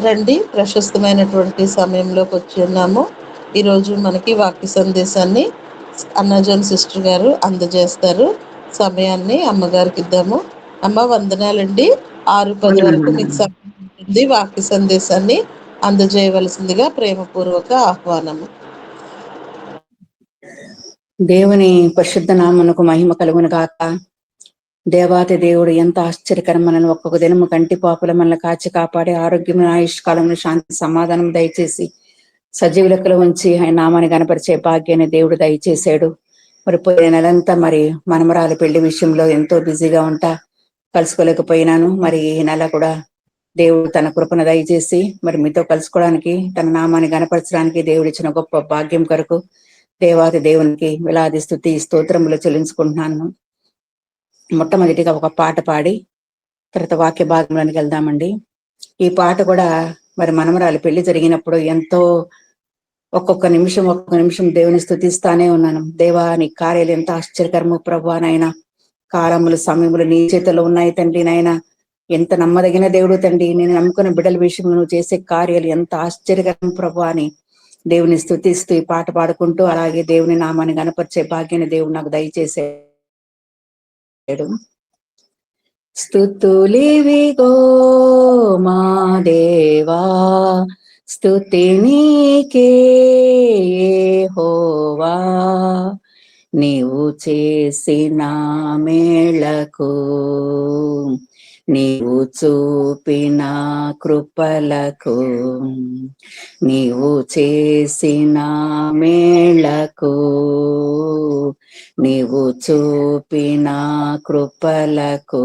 రండి, ప్రశస్తమైనటువంటి సమయంలోకి వచ్చి ఉన్నాము. ఈరోజు మనకి వాక్య సందేశాన్ని అన్నాజోన్ సిస్టర్ గారు అందజేస్తారు. సమయాన్ని అమ్మగారికి ఇద్దాము. అమ్మ, వందనాలండి. 6:10 వరకు మీకు సమయం ఉంటుంది. వాక్య సందేశాన్ని అందజేయవలసిందిగా ప్రేమపూర్వక ఆహ్వానము. దేవుని పరిశుద్ధ నామమునకు మహిమ కలుగును గాక. దేవాతి దేవుడు ఎంత ఆశ్చర్యకరం, మనల్ని ఒక్కొక్క దినము కంటి పాపుల మనల్ని కాచి కాపాడి ఆరోగ్యమైన ఆయుష్కాలంలో శాంతి సమాధానం దయచేసి సజీవ లెక్కలో ఉంచి ఆయన నామాన్ని గణపరిచే భాగ్యాన్ని దేవుడు దయచేశాడు. మరి పోయిన నెలంతా మరి మనమరాలు పెళ్లి విషయంలో ఎంతో బిజీగా ఉంటా కలుసుకోలేకపోయినాను. మరి ఈ నెల కూడా దేవుడు తన కృపను దయచేసి మరి మీతో కలుసుకోవడానికి, తన నామాన్ని గణపరచడానికి దేవుడు ఇచ్చిన గొప్ప భాగ్యం కొరకు దేవాది దేవునికి వేలాది స్తుతి స్తోత్రములు చెల్లించుకుంటున్నాను. మొట్టమొదటిగా ఒక పాట పాడి తర్వాత వాక్య భాగంలోనికి వెళ్దామండి. ఈ పాట కూడా మరి మనమరాలు పెళ్లి జరిగినప్పుడు ఎంతో ఒక్కొక్క నిమిషం దేవుని స్తుతిస్తానే ఉన్నాను. దేవా, నీ కార్యాలు ఎంత ఆశ్చర్యకరము ప్రభువా. నాయన, కాలములు సమయములు నీ చేతిలో ఉన్నాయి తండ్రి. నాయన, ఎంత నమ్మదగిన దేవుడు తండ్రి. నేను నమ్ముకున్న బిడ్డల విషయంలో నువ్వు చేసే కార్యాలు ఎంత ఆశ్చర్యకరం ప్రభువా అని దేవుని స్తుతిస్తూ ఈ పాట పాడుకుంటూ అలాగే దేవుని నామాన్ని గణపరిచే భాగ్యాన్ని దేవుడు నాకు దయచేసాడు. స్తుతులివిగో మా దేవా, స్తుతి నీకే యెహోవా, నీవు చేసిన మేళకు, నీవు చూపిన కృపలకు, నీవు చేసిన మేళకు, నీవు చూపిన కృపలకు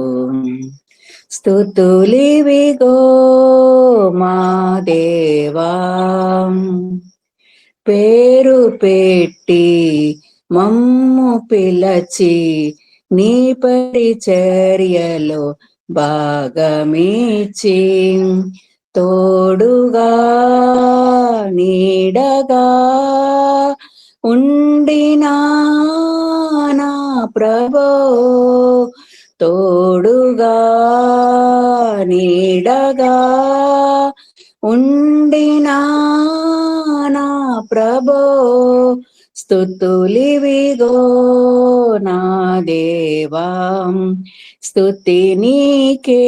స్తుతులివిగో మా దేవా. పేరు పెట్టి మమ్ము పిలచి నీ పరిచర్యలో భాగమిచ్చి తోడుగా నీడగా ఉండినా నా ప్రభో, తోడుగా నీడగా ఉండినా నా ప్రభో, స్తుతులివిగో నా దేవా, స్తుతి నీకే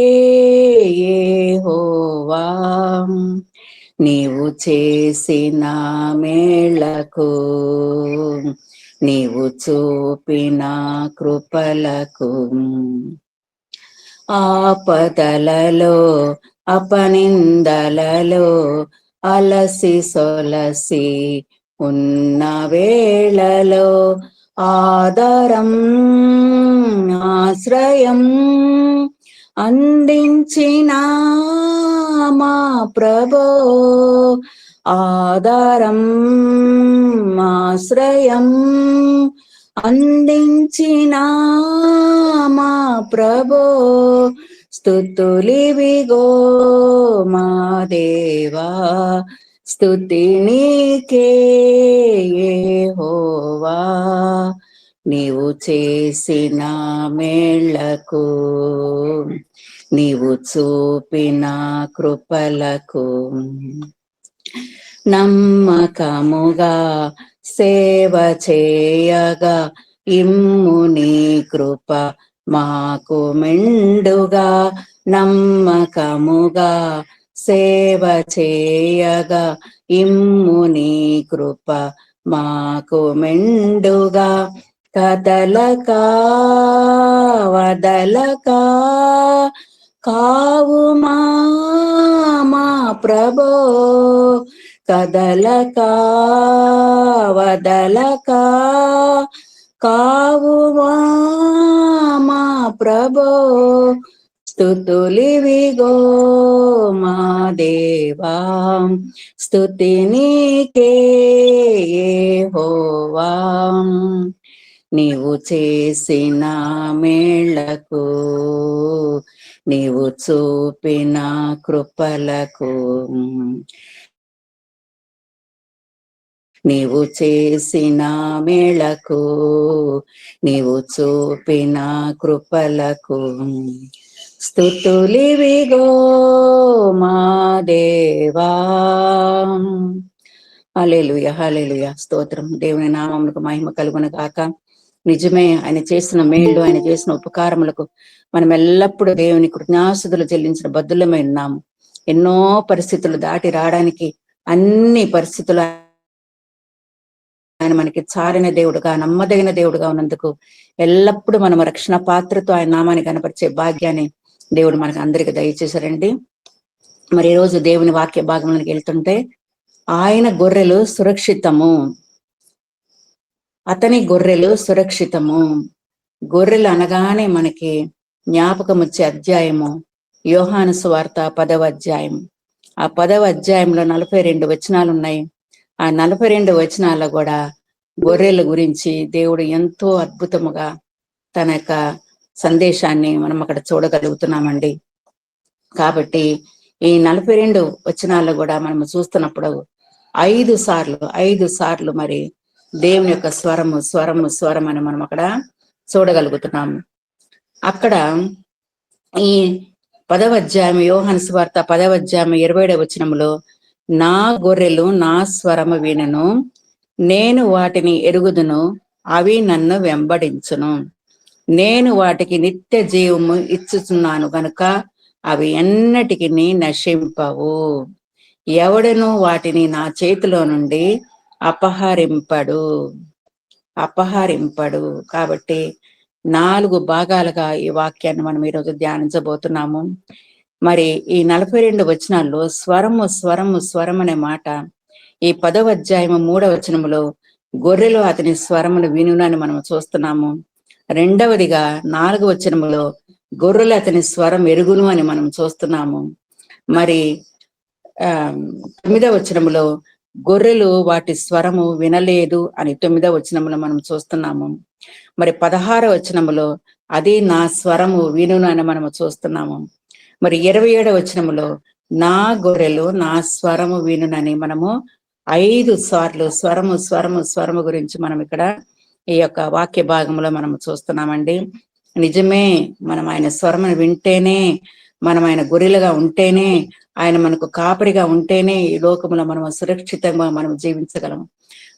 యెహోవా, నీవు చేసిన మేళకు, నీవు చూపిన కృపలకు, ఆపదలలో అపనిందలలో అలసి సొలసి ఉన్న వేళలో ఆధారం ఆశ్రయం అందించిన మా ప్రభో, ఆధారం ఆశ్రయం అందించిన మా ప్రభో, స్తుతులివిగో మా దేవా, స్తుతి నీకే యెహోవా, నీవు చేసిన మేళకు, నీవు చూపిన కృపలకు, నమ్మకముగా సేవ చేయగా ఇమ్ము నీ కృప మాకు మెండుగా, నమ్మకముగా సేవ చేయగా ఇమ్ము నీ కృప మాకు మెండుగా, కదలక వదలక కావు మా ప్రభో, కదలక వదలక కావు మా ప్రభో, స్తుతులివిగో మా దేవా, స్తుతి నీకే యెహోవా, నీవు చేసిన మేళకు, నీవు చూపిన కృపలకు, నీవు చేసిన మేళకు, నీవు చూపిన కృపలకు, స్తుతులివిగో మా దేవా. హల్లెలూయా, హల్లెలూయా, స్తోత్రం. దేవుని నామములకు మహిమ కలుగును గాక. నిజమే, ఆయన చేసిన మేళ్లు, ఆయన చేసిన ఉపకారములకు మనం ఎల్లప్పుడూ దేవుని కృతజ్ఞాస్తుతులు చెల్లించిన బద్దులమై ఉన్నాము. ఎన్నో పరిస్థితులు దాటి రావడానికి, అన్ని పరిస్థితులు ఆయన మనకి చారిన దేవుడుగా, నమ్మదగిన దేవుడుగా ఉన్నందుకు ఎల్లప్పుడూ మనం రక్షణ పాత్రతో ఆయన నామాన్ని కనపరిచే భాగ్యాన్ని దేవుడు మనకు అందరికి దయచేశారండి. మరి ఈ రోజు దేవుని వాక్య భాగంలోకి వెళ్తుంటే, ఆయన గొర్రెలు సురక్షితము, అతని గొర్రెలు సురక్షితము. గొర్రెలు అనగానే మనకి జ్ఞాపకం వచ్చే అధ్యాయము యోహాను సువార్త 10వ అధ్యాయం. ఆ 10వ అధ్యాయంలో 42 వచనాలు ఉన్నాయి. ఆ 42 వచనాల్లో కూడా గొర్రెల గురించి దేవుడు ఎంతో అద్భుతముగా తన యొక్క సందేశాన్ని మనం అక్కడ చూడగలుగుతున్నామండి. కాబట్టి ఈ 42 వచనాల్లో కూడా మనం చూస్తున్నప్పుడు 5 సార్లు మరి దేవుని యొక్క స్వరము అని మనం అక్కడ చూడగలుగుతున్నాము. అక్కడ ఈ 10వ అధ్యాయం యోహాను సువార్త 10వ అధ్యాయం 27వ వచనంలో, నా గొర్రెలు నా స్వరము వినును, నేను వాటిని ఎరుగుదును, అవి నన్ను వెంబడించును, నేను వాటికి నిత్య జీవము ఇచ్చుచున్నాను గనుక అవి ఎన్నటికి నశింపవు, ఎవడను వాటిని నా చేతిలో నుండి అపహరింపడు. కాబట్టి 4 భాగాలుగా ఈ వాక్యాన్ని మనం ఈరోజు ధ్యానించబోతున్నాము. మరి ఈ 42 వచనాల్లో స్వరం అనే మాట ఈ 10వ అధ్యాయము 3వ వచనములో గొర్రెలు అతని స్వరమును వినునని మనం చూస్తున్నాము. రెండవదిగా 4వ వచనములో గొర్రెలు అతని స్వరం ఎరుగును అని మనం చూస్తున్నాము. మరి 9వ వచనములో గొర్రెలు వాటి స్వరము వినలేదు అని 9వ వచనములో మనం చూస్తున్నాము. మరి 16వ వచనములో అది నా స్వరము వినును అని మనము చూస్తున్నాము. మరి 27వ వచనములో నా గొర్రెలు నా స్వరము వినునని మనము 5 సార్లు స్వరము గురించి మనం ఇక్కడ ఈ యొక్క వాక్య భాగంలో మనం చూస్తున్నామండి. నిజమే, మనం ఆయన స్వరమును వింటేనే, మనం ఆయన గొర్రెలుగా ఉంటేనే, ఆయన మనకు కాపరిగా ఉంటేనే ఈ లోకములో మనం సురక్షితంగా మనం జీవించగలము.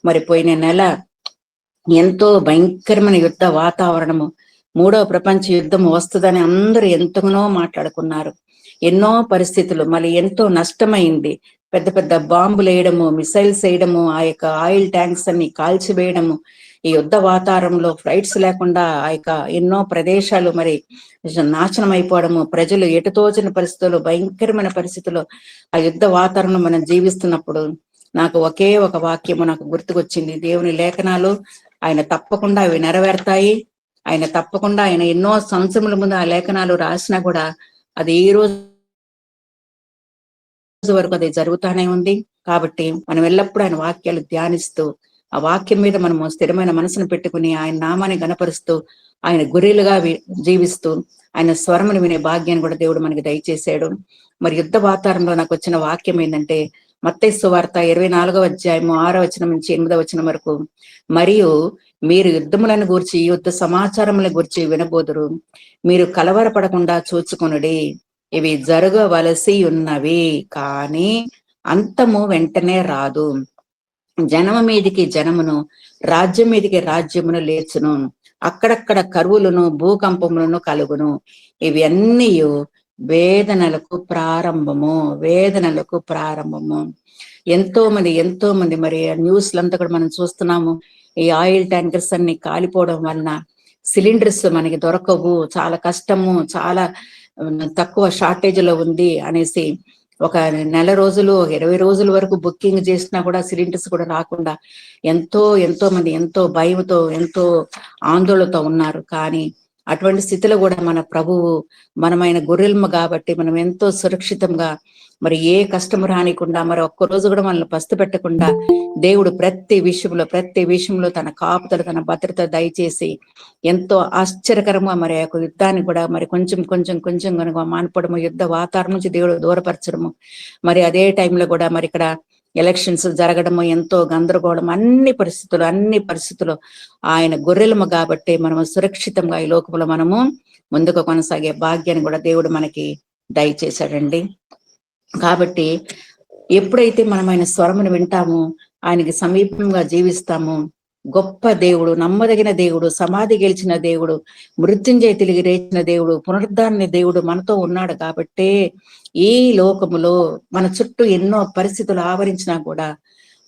మరి పోయిన నెల ఎంతో భయంకరమైన యుద్ధ వాతావరణము, 3వ ప్రపంచ యుద్ధం వస్తుందని అందరూ ఎంతగానో మాట్లాడుకున్నారు. ఎన్నో పరిస్థితులు, మళ్ళీ ఎంతో నష్టమైంది. పెద్ద పెద్ద బాంబులు వేయడము, మిసైల్స్ వేయడము, ఆ యొక్క ఆయిల్ ట్యాంక్స్ అన్ని కాల్చివేయడము, ఈ యుద్ధ వాతావరణంలో ఫ్లైట్స్ లేకుండా ఆ యొక్క ఎన్నో ప్రదేశాలు మరి నాశనం అయిపోవడము, ప్రజలు ఎటుతోచిన పరిస్థితుల్లో, భయంకరమైన పరిస్థితుల్లో ఆ యుద్ధ వాతావరణం మనం జీవిస్తున్నప్పుడు నాకు ఒకే ఒక వాక్యము నాకు గుర్తుకొచ్చింది. దేవుని లేఖనాలు ఆయన తప్పకుండా అవి నెరవేరుతాయి. ఆయన ఎన్నో సంవత్సరముల ముందు ఆ లేఖనాలు రాసినా కూడా అది ఈ రోజు వరకు అది జరుగుతానే ఉంది. కాబట్టి మనం ఎల్లప్పుడూ ఆయన వాక్యాలు ధ్యానిస్తూ, ఆ వాక్యం మీద మనము స్థిరమైన మనసును పెట్టుకుని ఆయన నామాన్ని గణపరుస్తూ, ఆయన గొర్రెలుగా జీవిస్తూ ఆయన స్వరమును వినే భాగ్యాన్ని కూడా దేవుడు మనకి దయచేశాడు. మరి యుద్ధ వాతావరణంలో నాకు వచ్చిన వాక్యం ఏంటంటే, మత్తయి సువార్త 24వ అధ్యాయము 6వ వచనం నుంచి 8వ వచనం వరకు, మరియు మీరు యుద్ధములను గూర్చి యుద్ధ సమాచారములను గూర్చి వినబోదురు, మీరు కలవరపడకుండా చూచుకొనుడి, ఇవి జరగవలసి ఉన్నవి, కానీ అంతము వెంటనే రాదు. జనము మీదికి జనమును, రాజ్యం మీదికి రాజ్యమును లేచును, అక్కడక్కడ కరువులను భూకంపములను కలుగును, ఇవి అన్నీ వేదనలకు ప్రారంభము. ఎంతో మంది మరి న్యూస్లంతా కూడా మనం చూస్తున్నాము. ఈ ఆయిల్ ట్యాంకర్స్ అన్ని కాలిపోవడం వలన సిలిండర్స్ మనకి దొరకవు, చాలా కష్టము, చాలా తక్కువ షార్టేజ్ లో ఉంది అనేసి ఒక నెల రోజులు 20 రోజుల వరకు బుకింగ్ చేసినా కూడా సిలిండర్స్ కూడా రాకుండా ఎంతో మంది ఎంతో భయంతో, ఎంతో ఆందోళనతో ఉన్నారు. కానీ అటువంటి స్థితిలో కూడా మన ప్రభువు, మనమైన గొర్రెలము కాబట్టి మనం ఎంతో సురక్షితంగా, మరి ఏ కష్టము రానికుండా, మరి ఒక్కరోజు కూడా మనల్ని పస్తు పెట్టకుండా దేవుడు ప్రతి విషయంలో తన కాపుదల, తన భద్రత దయచేసి ఎంతో ఆశ్చర్యకరంగా మరి ఆ యొక్క యుద్ధాన్ని కూడా మరి కొంచెం కనుక మాన్పడము, యుద్ధ వాతావరణం నుంచి దేవుడు దూరపరచడము, మరి అదే టైంలో కూడా మరి ఇక్కడ ఎలక్షన్స్ జరగడము, ఎంతో గందరగోళం, అన్ని పరిస్థితులు ఆయన గొర్రెలము కాబట్టి మనము సురక్షితంగా ఈ లోకంలో మనము ముందుకు కొనసాగే భాగ్యాన్ని కూడా దేవుడు మనకి దయచేశాడండి. కాబట్టి ఎప్పుడైతే మనం ఆయన స్వరమును వింటామో, ఆయనకి సమీపంగా జీవిస్తామో, గొప్ప దేవుడు, నమ్మదగిన దేవుడు, సమాధి గెలిచిన దేవుడు, మృత్యుంజయ తిరిగి లేచిన దేవుడు, పునరుద్ధారణ దేవుడు మనతో ఉన్నాడు కాబట్టే ఈ లోకములో మన చుట్టూ ఎన్నో పరిస్థితులు ఆవరించినా కూడా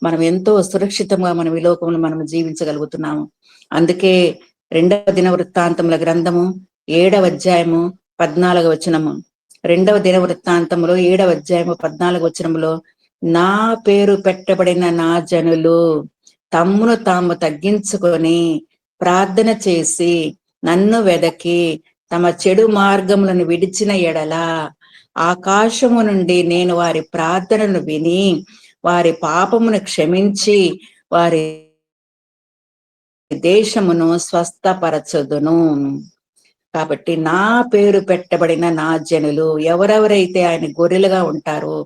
మనం ఎంతో సురక్షితంగా మనం ఈ లోకంలో మనం జీవించగలుగుతున్నాము. అందుకే 2వ దినవృత్తాంతముల గ్రంథము 7వ అధ్యాయము 14వ వచనము, 2వ దినవృత్తాంతములో 7వ అధ్యాయము 14వ వచనములో, నా పేరు పెట్టబడిన నా జనులు తమ్మును తాము తగ్గించుకొని ప్రార్థన చేసి నన్ను వెదకి తమ చెడు మార్గములను విడిచిన ఎడల ఆకాశము నుండి నేను వారి ప్రార్థనను విని వారి పాపమును క్షమించి వారి దేశమును స్వస్థపరచుదును. కాబట్టి నా పేరు పెట్టబడిన నా జనులు, ఎవరెవరైతే ఆయన గొర్రెలుగా ఉంటారో,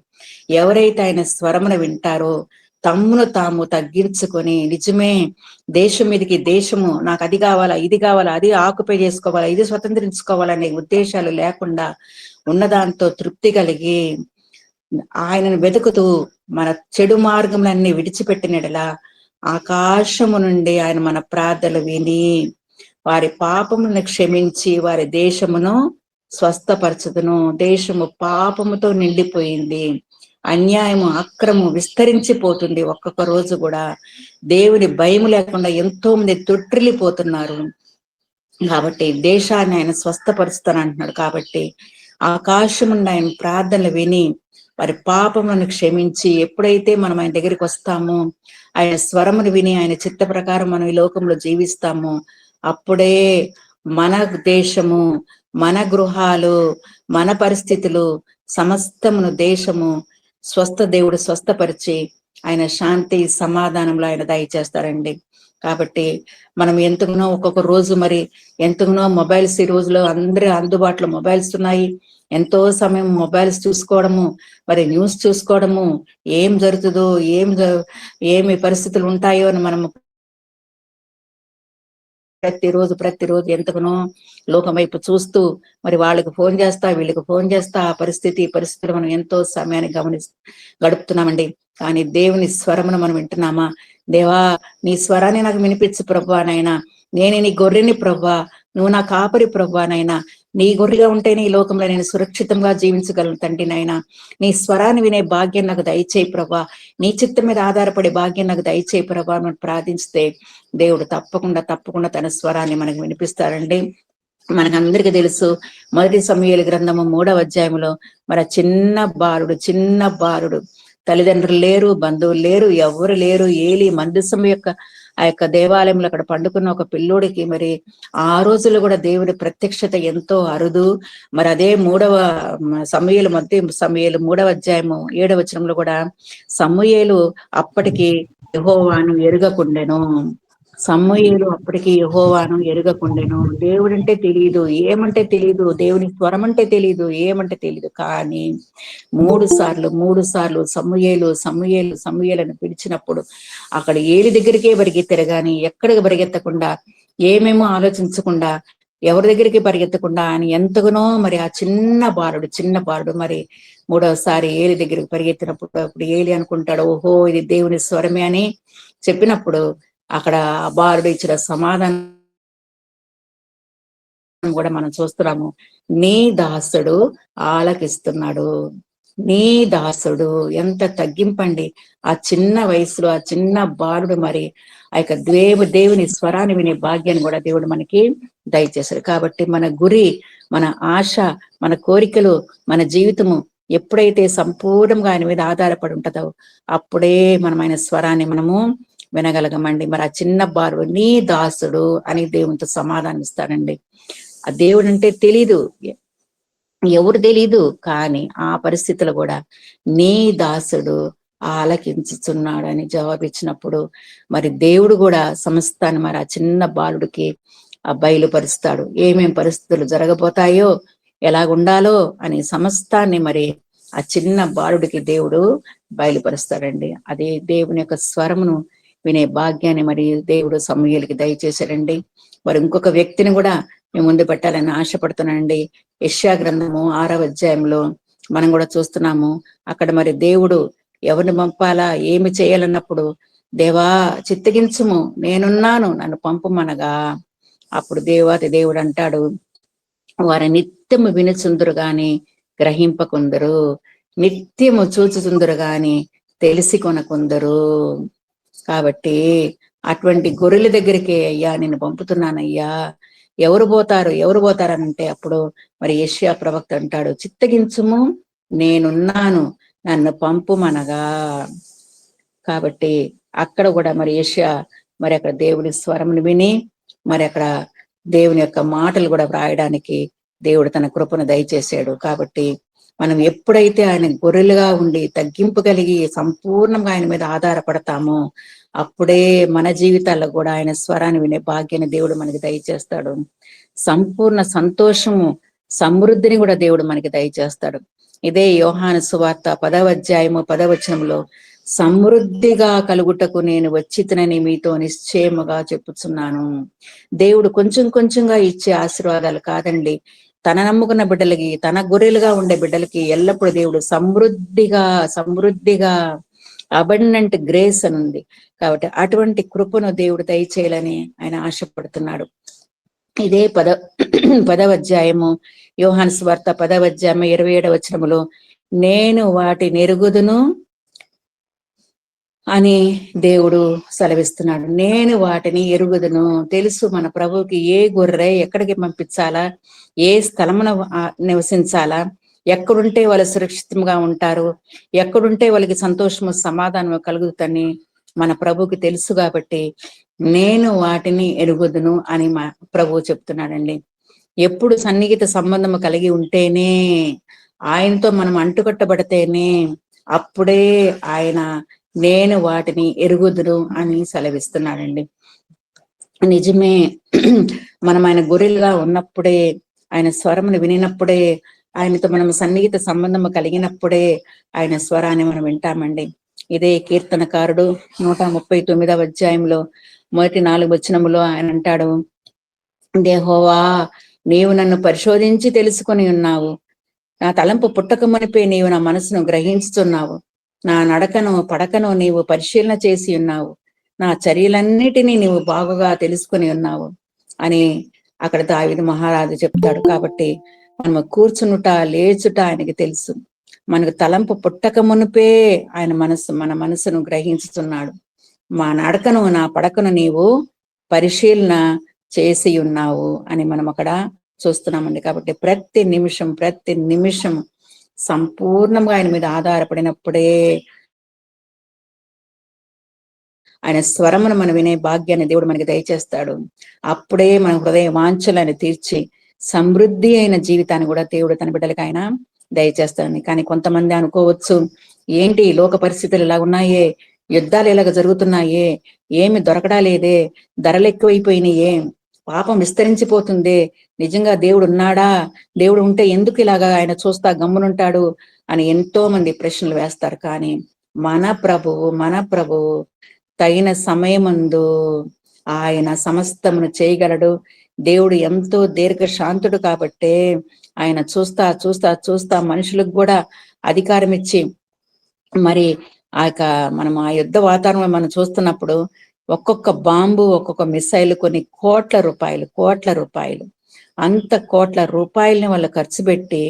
ఎవరైతే ఆయన స్వరమును వింటారో, తమ్మును తాము తగ్గించుకొని, నిజమే దేశం మీదకి దేశము, నాకు అది కావాలా, ఇది కావాలా, అది ఆక్యుపై చేసుకోవాలా, ఇది స్వతంత్రించుకోవాలనే ఉద్దేశాలు లేకుండా ఉన్నదాంతో తృప్తి కలిగి ఆయనను వెతుకుతూ మన చెడు మార్గములన్నీ విడిచిపెట్టినడలా ఆకాశము నుండి ఆయన మన ప్రార్థనలు విని వారి పాపములను క్షమించి వారి దేశమును స్వస్థపరచుదును. దేశము పాపముతో నిండిపోయింది, అన్యాయము అక్రము విస్తరించిపోతుంది. ఒక్కొక్క రోజు కూడా దేవుని భయం లేకుండా ఎంతో మంది తొట్టిల్లిపోతున్నారు. కాబట్టి దేశాన్ని ఆయన స్వస్థపరుస్తానంటున్నాడు. కాబట్టి ఆకాశం నుండి ఆయన ప్రార్థనలు విని వారి పాపములను క్షమించి, ఎప్పుడైతే మనం ఆయన దగ్గరికి వస్తామో, ఆయన స్వరమును విని ఆయన చిత్త ప్రకారం మనం ఈ లోకంలో జీవిస్తామో, అప్పుడే మన దేశము, మన గృహాలు, మన పరిస్థితులు సమస్తమును దేశము దేవుడు స్వస్థపరిచి ఆయన శాంతి సమాధానంలో ఆయన దయచేస్తారండి. కాబట్టి మనం ఎంతగానో ఒక్కొక్క రోజు మరి ఎంతగానో మొబైల్స్, ఈ రోజులో అందరి అందుబాటులో మొబైల్స్ ఉన్నాయి. ఎంతో సమయం మొబైల్స్ చూసుకోవడము, మరి న్యూస్ చూసుకోవడము, ఏం జరుగుతుందో, ఏమి పరిస్థితులు ఉంటాయో అని మనము ప్రతిరోజు ఎంతగానో లోకం వైపు చూస్తూ మరి వాళ్ళకి ఫోన్ చేస్తా, వీళ్ళకి ఫోన్ చేస్తా, ఆ పరిస్థితులు మనం ఎంతో సమయాన్ని గడుపుతున్నామండి. కానీ దేవుని స్వరమును మనం వింటున్నామా? దేవా, నీ స్వరాన్ని నాకు వినిపించు ప్రభువా నైనా, నేనే నీ గొర్రెని ప్రభువా, నువ్వు నా కాపరి ప్రభువా నైనా, నీ గొర్రెగా ఉంటేనే ఈ లోకంలో నేను సురక్షితంగా జీవించగలను తండ్రి నైనా, నీ స్వరాన్ని వినే భాగ్యం నాకు దయచేయి ప్రభా, నీ చిత్తం మీద ఆధారపడే భాగ్యం నాకు దయచేయి ప్రభా మనం ప్రార్థిస్తే దేవుడు తప్పకుండా తన స్వరాన్ని మనకు వినిపిస్తారండి. మనకందరికీ తెలుసు, 1 సమూయేలు గ్రంథము 3వ అధ్యాయంలో మన చిన్న బాలుడు తల్లిదండ్రులు లేరు, బంధువులు లేరు, ఎవరు లేరు, ఏలి మందసం యొక్క ఆ యొక్క దేవాలయంలో అక్కడ పండుకున్న ఒక పిల్లోడికి మరి ఆ రోజుల్లో కూడా దేవుడి ప్రత్యక్షత ఎంతో అరుదు. మరి అదే 3వ సమూయేలు 3వ అధ్యాయము 7వ వచనంలో కూడా సమూయేలు అప్పటికి యెహోవాను ఎరుగకుండెను. అప్పటికి యెహోవాను ఎరుగకుండెను. దేవుడంటే తెలియదు, ఏమంటే తెలియదు, దేవుని స్వరం అంటే తెలియదు, ఏమంటే తెలియదు. కానీ 3 సార్లు సమూయేలు అని పిలిచినప్పుడు అక్కడ ఏలి దగ్గరికే పరిగెత్తారు, గాని ఎక్కడికి పరిగెత్తకుండా, ఏమేమో ఆలోచించకుండా, ఎవరి దగ్గరికి పరిగెత్తకుండా ఆయన ఎంతగానో మరి ఆ చిన్న బాలుడు మరి 3వసారి ఏలి దగ్గరికి పరిగెత్తినప్పుడు అప్పుడు ఏలి అనుకుంటాడు, ఓహో ఇది దేవుని స్వరమే అని చెప్పినప్పుడు అక్కడ బాలుడు ఇచ్చిన సమాధానం కూడా మనం చూస్తున్నాము. నీ దాసుడు ఆలకిస్తున్నాడు. నీ దాసుడు, ఎంత తగ్గింపండి ఆ చిన్న వయసులో ఆ చిన్న బాలుడు మరి ఆ యొక్క దేవుని స్వరాన్ని వినే భాగ్యాన్ని కూడా దేవుడు మనకి దయచేశారు. కాబట్టి మన గురి, మన ఆశ, మన కోరికలు, మన జీవితము ఎప్పుడైతే సంపూర్ణంగా ఆయన మీద ఆధారపడి ఉంటుందో అప్పుడే మనం ఆయన స్వరాన్ని మనము వినగలగమండి. మరి ఆ చిన్న బాలుడు నీ దాసుడు అని దేవునితో సమాధానం ఇస్తాడండి. ఆ దేవుడు అంటే తెలీదు, ఎవరు తెలీదు, కానీ ఆ పరిస్థితులు కూడా నీ దాసుడు ఆలకించుచున్నాడని జవాబిచ్చినప్పుడు మరి దేవుడు కూడా సమస్తాన్ని మరి ఆ చిన్న బాలుడికి బయలుపరుస్తాడు. ఏమేం పరిస్థితులు జరగబోతాయో, ఎలాగుండాలో అని సమస్తాన్ని మరి ఆ చిన్న బాలుడికి దేవుడు బయలుపరుస్తాడండి. అదే దేవుని యొక్క స్వరమును వినే భాగ్యాన్ని మరి దేవుడు సమూయేలుకి దయచేశాడండి. మరి ఇంకొక వ్యక్తిని కూడా మేము ముందు పెట్టాలని ఆశపడుతున్నానండి. యెషయా గ్రంథము 6వ అధ్యాయంలో మనం కూడా చూస్తున్నాము. అక్కడ మరి దేవుడు ఎవరిని పంపాలా, ఏమి చేయాలన్నప్పుడు, దేవా చిత్తగించుము, నేనున్నాను, నన్ను పంపుమనగా, అప్పుడు దేవాతి దేవుడు అంటాడు, వారి నిత్యము వినుచుందురు గాని గ్రహింపకుందరు, నిత్యము చూచుచుందురు గాని తెలిసి కొనకుందరు. కాబట్టి అటువంటి గొర్రెల దగ్గరికి, అయ్యా నిన్ను పంపుతున్నానయ్యా, ఎవరు పోతారనంటే, అప్పుడు మరి యెషయా ప్రవక్త అంటాడు, చిత్తగించుము, నేనున్నాను, నన్ను పంపుమనగా. కాబట్టి అక్కడ కూడా మరి యెషయా మరి అక్కడ దేవుని స్వరమును విని, మరి అక్కడ దేవుని యొక్క మాటలు కూడా వ్రాయడానికి దేవుడు తన కృపను దయచేశాడు. కాబట్టి మనం ఎప్పుడైతే ఆయన గొర్రెలుగా ఉండి తగ్గింపు కలిగి సంపూర్ణంగా ఆయన మీద ఆధారపడతామో, అప్పుడే మన జీవితాల్లో కూడా ఆయన స్వరాన్ని వినే భాగ్యాన్ని దేవుడు మనకి దయచేస్తాడు. సంపూర్ణ సంతోషము, సమృద్ధిని కూడా దేవుడు మనకి దయచేస్తాడు. ఇదే యోహాను సువార్త 10వ అధ్యాయము 10వ వచనంలో, సమృద్ధిగా కలుగుటకు నేను వచ్చితినని మీతో నిశ్చయముగా చెప్పుచున్నాను. దేవుడు కొంచెం కొంచెంగా ఇచ్చే ఆశీర్వాదాలు కాదండి, తన నమ్ముకున్న బిడ్డలకి, తన గొర్రెలుగా ఉండే బిడ్డలకి ఎల్లప్పుడూ దేవుడు సమృద్ధిగా అబండెంట్ గ్రేస్ అని ఉంది. కాబట్టి అటువంటి కృపను దేవుడు దయచేయాలని ఆయన ఆశపడుతున్నాడు. ఇదే 10వ అధ్యాయము యోహాను సువార్త 10వ అధ్యాయము 27వ వచనములో, నేను వాటిని ఎరుగుదును అని దేవుడు సెలవిస్తున్నాడు. నేను వాటిని ఎరుగుదును. తెలుసు మన ప్రభువుకి ఏ గొర్రె ఎక్కడికి పంపించాలా, ఏ స్థలమున నివసించాలా, ఎక్కడుంటే వాళ్ళు సురక్షితంగా ఉంటారు, ఎక్కడుంటే వాళ్ళకి సంతోషము సమాధానము కలుగుతుందని మన ప్రభువుకి తెలుసు. కాబట్టి నేను వాటిని ఎరుగుదును అని మా ప్రభువు చెప్తున్నాడండి. ఎప్పుడు సన్నిహిత సంబంధము కలిగి ఉంటేనే, ఆయనతో మనం అంటుకట్టబడితేనే, అప్పుడే ఆయన నేను వాటిని ఎరుగుదును అని సెలవిస్తున్నాడండి. నిజమే, మనం ఆయన గొర్రెలుగా ఉన్నప్పుడే, ఆయన స్వరమును వినినప్పుడే, ఆయనతో మనం సన్నిహిత సంబంధము కలిగినప్పుడే ఆయన స్వరాన్ని మనం వింటామండి. ఇదే కీర్తనకారుడు 139వ అధ్యాయంలో మొదటి 4 వచనములో ఆయన అంటాడు, యెహోవా నీవు నన్ను పరిశోధించి తెలుసుకొని ఉన్నావు, నా తలంపు పుట్టక మునిపే నీవు నా మనసును గ్రహించుతున్నావు, నా నడకను పడకను నీవు పరిశీలన చేసి ఉన్నావు, నా చర్యలన్నిటినీ నీవు బాగుగా తెలుసుకొని ఉన్నావు అని అక్కడ దావీదు మహారాజు చెప్తాడు. కాబట్టి మనము కూర్చునుట లేచుట ఆయనకి తెలుసు. మనకు తలంపు పుట్టక మునిపే ఆయన మన మనసును గ్రహించుతున్నాడు. మా నడకను నా పడకను నీవు పరిశీలన చేసి ఉన్నావు అని మనం అక్కడ చూస్తున్నామండి. కాబట్టి ప్రతి నిమిషం సంపూర్ణంగా ఆయన మీద ఆధారపడినప్పుడే ఆయన స్వరమును మనం వినే భాగ్యాన్ని దేవుడు మనకి దయచేస్తాడు. అప్పుడే మన హృదయ వాంఛలను తీర్చి సమృద్ధి అయిన జీవితాన్ని కూడా దేవుడు తన బిడ్డలకి ఆయన దయచేస్తాడని. కానీ కొంతమంది అనుకోవచ్చు, ఏంటి లోక పరిస్థితులు ఇలా ఉన్నాయే, యుద్ధాలు ఇలాగ జరుగుతున్నాయే, ఏమి దొరకడా లేదే, ధరలు ఎక్కువైపోయినాయే, పాపం విస్తరించిపోతుందే, నిజంగా దేవుడు ఉన్నాడా, దేవుడు ఉంటే ఎందుకు ఇలాగా ఆయన చూస్తా గమ్మునుంటాడు అని ఎంతో మంది ప్రశ్నలు వేస్తారు. కానీ మన ప్రభువు తగిన సమయమందు ఆయన సమస్తమును చేయగలడు. దేవుడు ఎంతో దీర్ఘశాంతుడు కాబట్టే ఆయన చూస్తా మనుషులకు కూడా అధికారం ఇచ్చి, మరి మనం ఆ యుద్ధ వాతావరణంలో మనం చూస్తున్నప్పుడు ఒక్కొక్క బాంబు, ఒక్కొక్క మిసైల్ కొన్ని కోట్ల రూపాయలు అంత కోట్ల రూపాయలని వాళ్ళు ఖర్చు పెట్టి,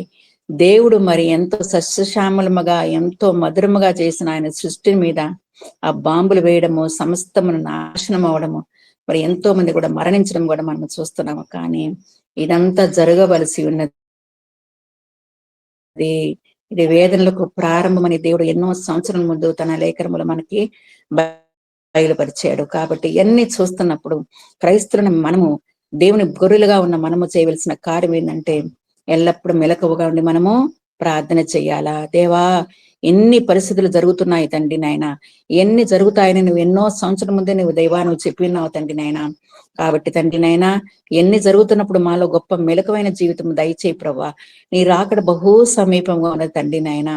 దేవుడు మరి ఎంతో సస్యశ్యామలముగా ఎంతో మధురముగా చేసిన ఆయన సృష్టి మీద ఆ బాంబులు వేయడము, సమస్తమును నాశనం అవడము, మరి ఎంతో మంది కూడా మరణించడం కూడా మనం చూస్తున్నాము. కానీ ఇదంతా జరగవలసి ఉన్నది, ఇది వేదనలకు ప్రారంభమని దేవుడు ఎన్నో సంవత్సరాల ముందు తన లేఖనములు మనకి బయలుపరిచాడు. కాబట్టి ఇవన్నీ చూస్తున్నప్పుడు క్రైస్తులను మనము, దేవుని గొర్రెలుగా ఉన్న మనము చేయవలసిన కార్యం ఏంటంటే, ఎల్లప్పుడూ మెలకువగా ఉండి మనము ప్రార్థన చెయ్యాలా. దేవా ఎన్ని పరిస్థితులు జరుగుతున్నాయి తండ్రి నాయన, ఎన్ని జరుగుతాయని నువ్వు ఎన్నో సంవత్సరం ముందే నువ్వు చెప్పినావు తండ్రి నాయన. కాబట్టి తండ్రి నాయన, ఎన్ని జరుగుతున్నప్పుడు మాలో గొప్ప మెలకువైన జీవితం దయచేయి ప్రభువా. నీ రాకడ బహు సమీపంగా ఉన్నది తండ్రి నాయన.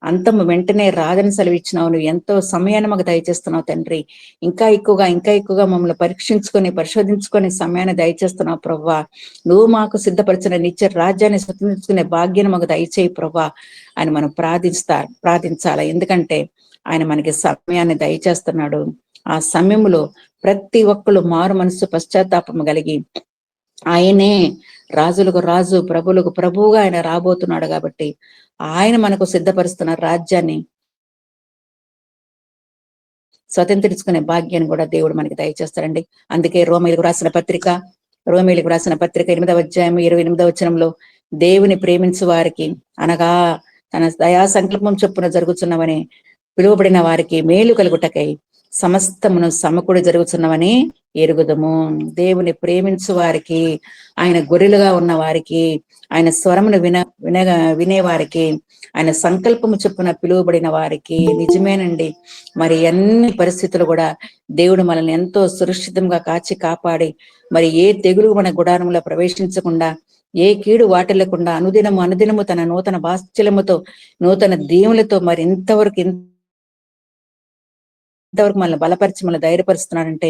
అంతము వెంటనే రాదని సెలవిచ్చినావు. నువ్వు ఎంతో సమయాన్ని మాకు దయచేస్తున్నావు తండ్రి. ఇంకా ఎక్కువగా మమ్మల్ని పరీక్షించుకొని పరిశోధించుకొని సమయాన్ని దయచేస్తున్నావు ప్రవ్వా. నువ్వు మాకు సిద్ధపరిచిన నిత్య రాజ్యాన్ని స్వతంత్రించుకునే భాగ్యాన్ని మాకు దయచేయి ప్రవ్వా అని మనం ప్రార్థించాలి. ఎందుకంటే ఆయన మనకి సమయాన్ని దయచేస్తున్నాడు. ఆ సమయంలో ప్రతి ఒక్కరు మారు మనసు పశ్చాత్తాపం కలిగి ఆయనే రాజులకు రాజు ప్రభులకు ప్రభువుగా ఆయన రాబోతున్నాడు. కాబట్టి ఆయన మనకు సిద్ధపరుస్తున్న రాజ్యాన్ని స్వతంత్రించుకునే భాగ్యాన్ని కూడా దేవుడు మనకి దయచేస్తాడండి. అందుకే రోమీయులకు రాసిన పత్రిక 8వ అధ్యాయం 28వ వచనంలో దేవుని ప్రేమించు వారికి అనగా తన దయా సంకల్పం చొప్పున జరుగుతున్నవని పిలువబడిన వారికి మేలు కలుగుటకై సమస్తమును సమకూడి జరుగుతున్నవని ఎరుగుదము. దేవుని ప్రేమించు వారికి, ఆయన గొర్రెలుగా ఉన్న వారికి, ఆయన స్వరమును వినేవారికి, ఆయన సంకల్పము చొప్పున పిలువబడిన వారికి నిజమేనండి. మరి అన్ని పరిస్థితులు కూడా దేవుడు మనల్ని ఎంతో సురక్షితంగా కాచి కాపాడి, మరి ఏ తెగులు మన గుడారంలో ప్రవేశించకుండా, ఏ కీడు వాటిల్లకుండా అనుదినము తన నూతన వాత్సల్యముతో నూతన దీవులతో మరి ఇంతవరకు మనల్ని బలపరిచి మనల్ని ధైర్యపరుస్తున్నాడంటే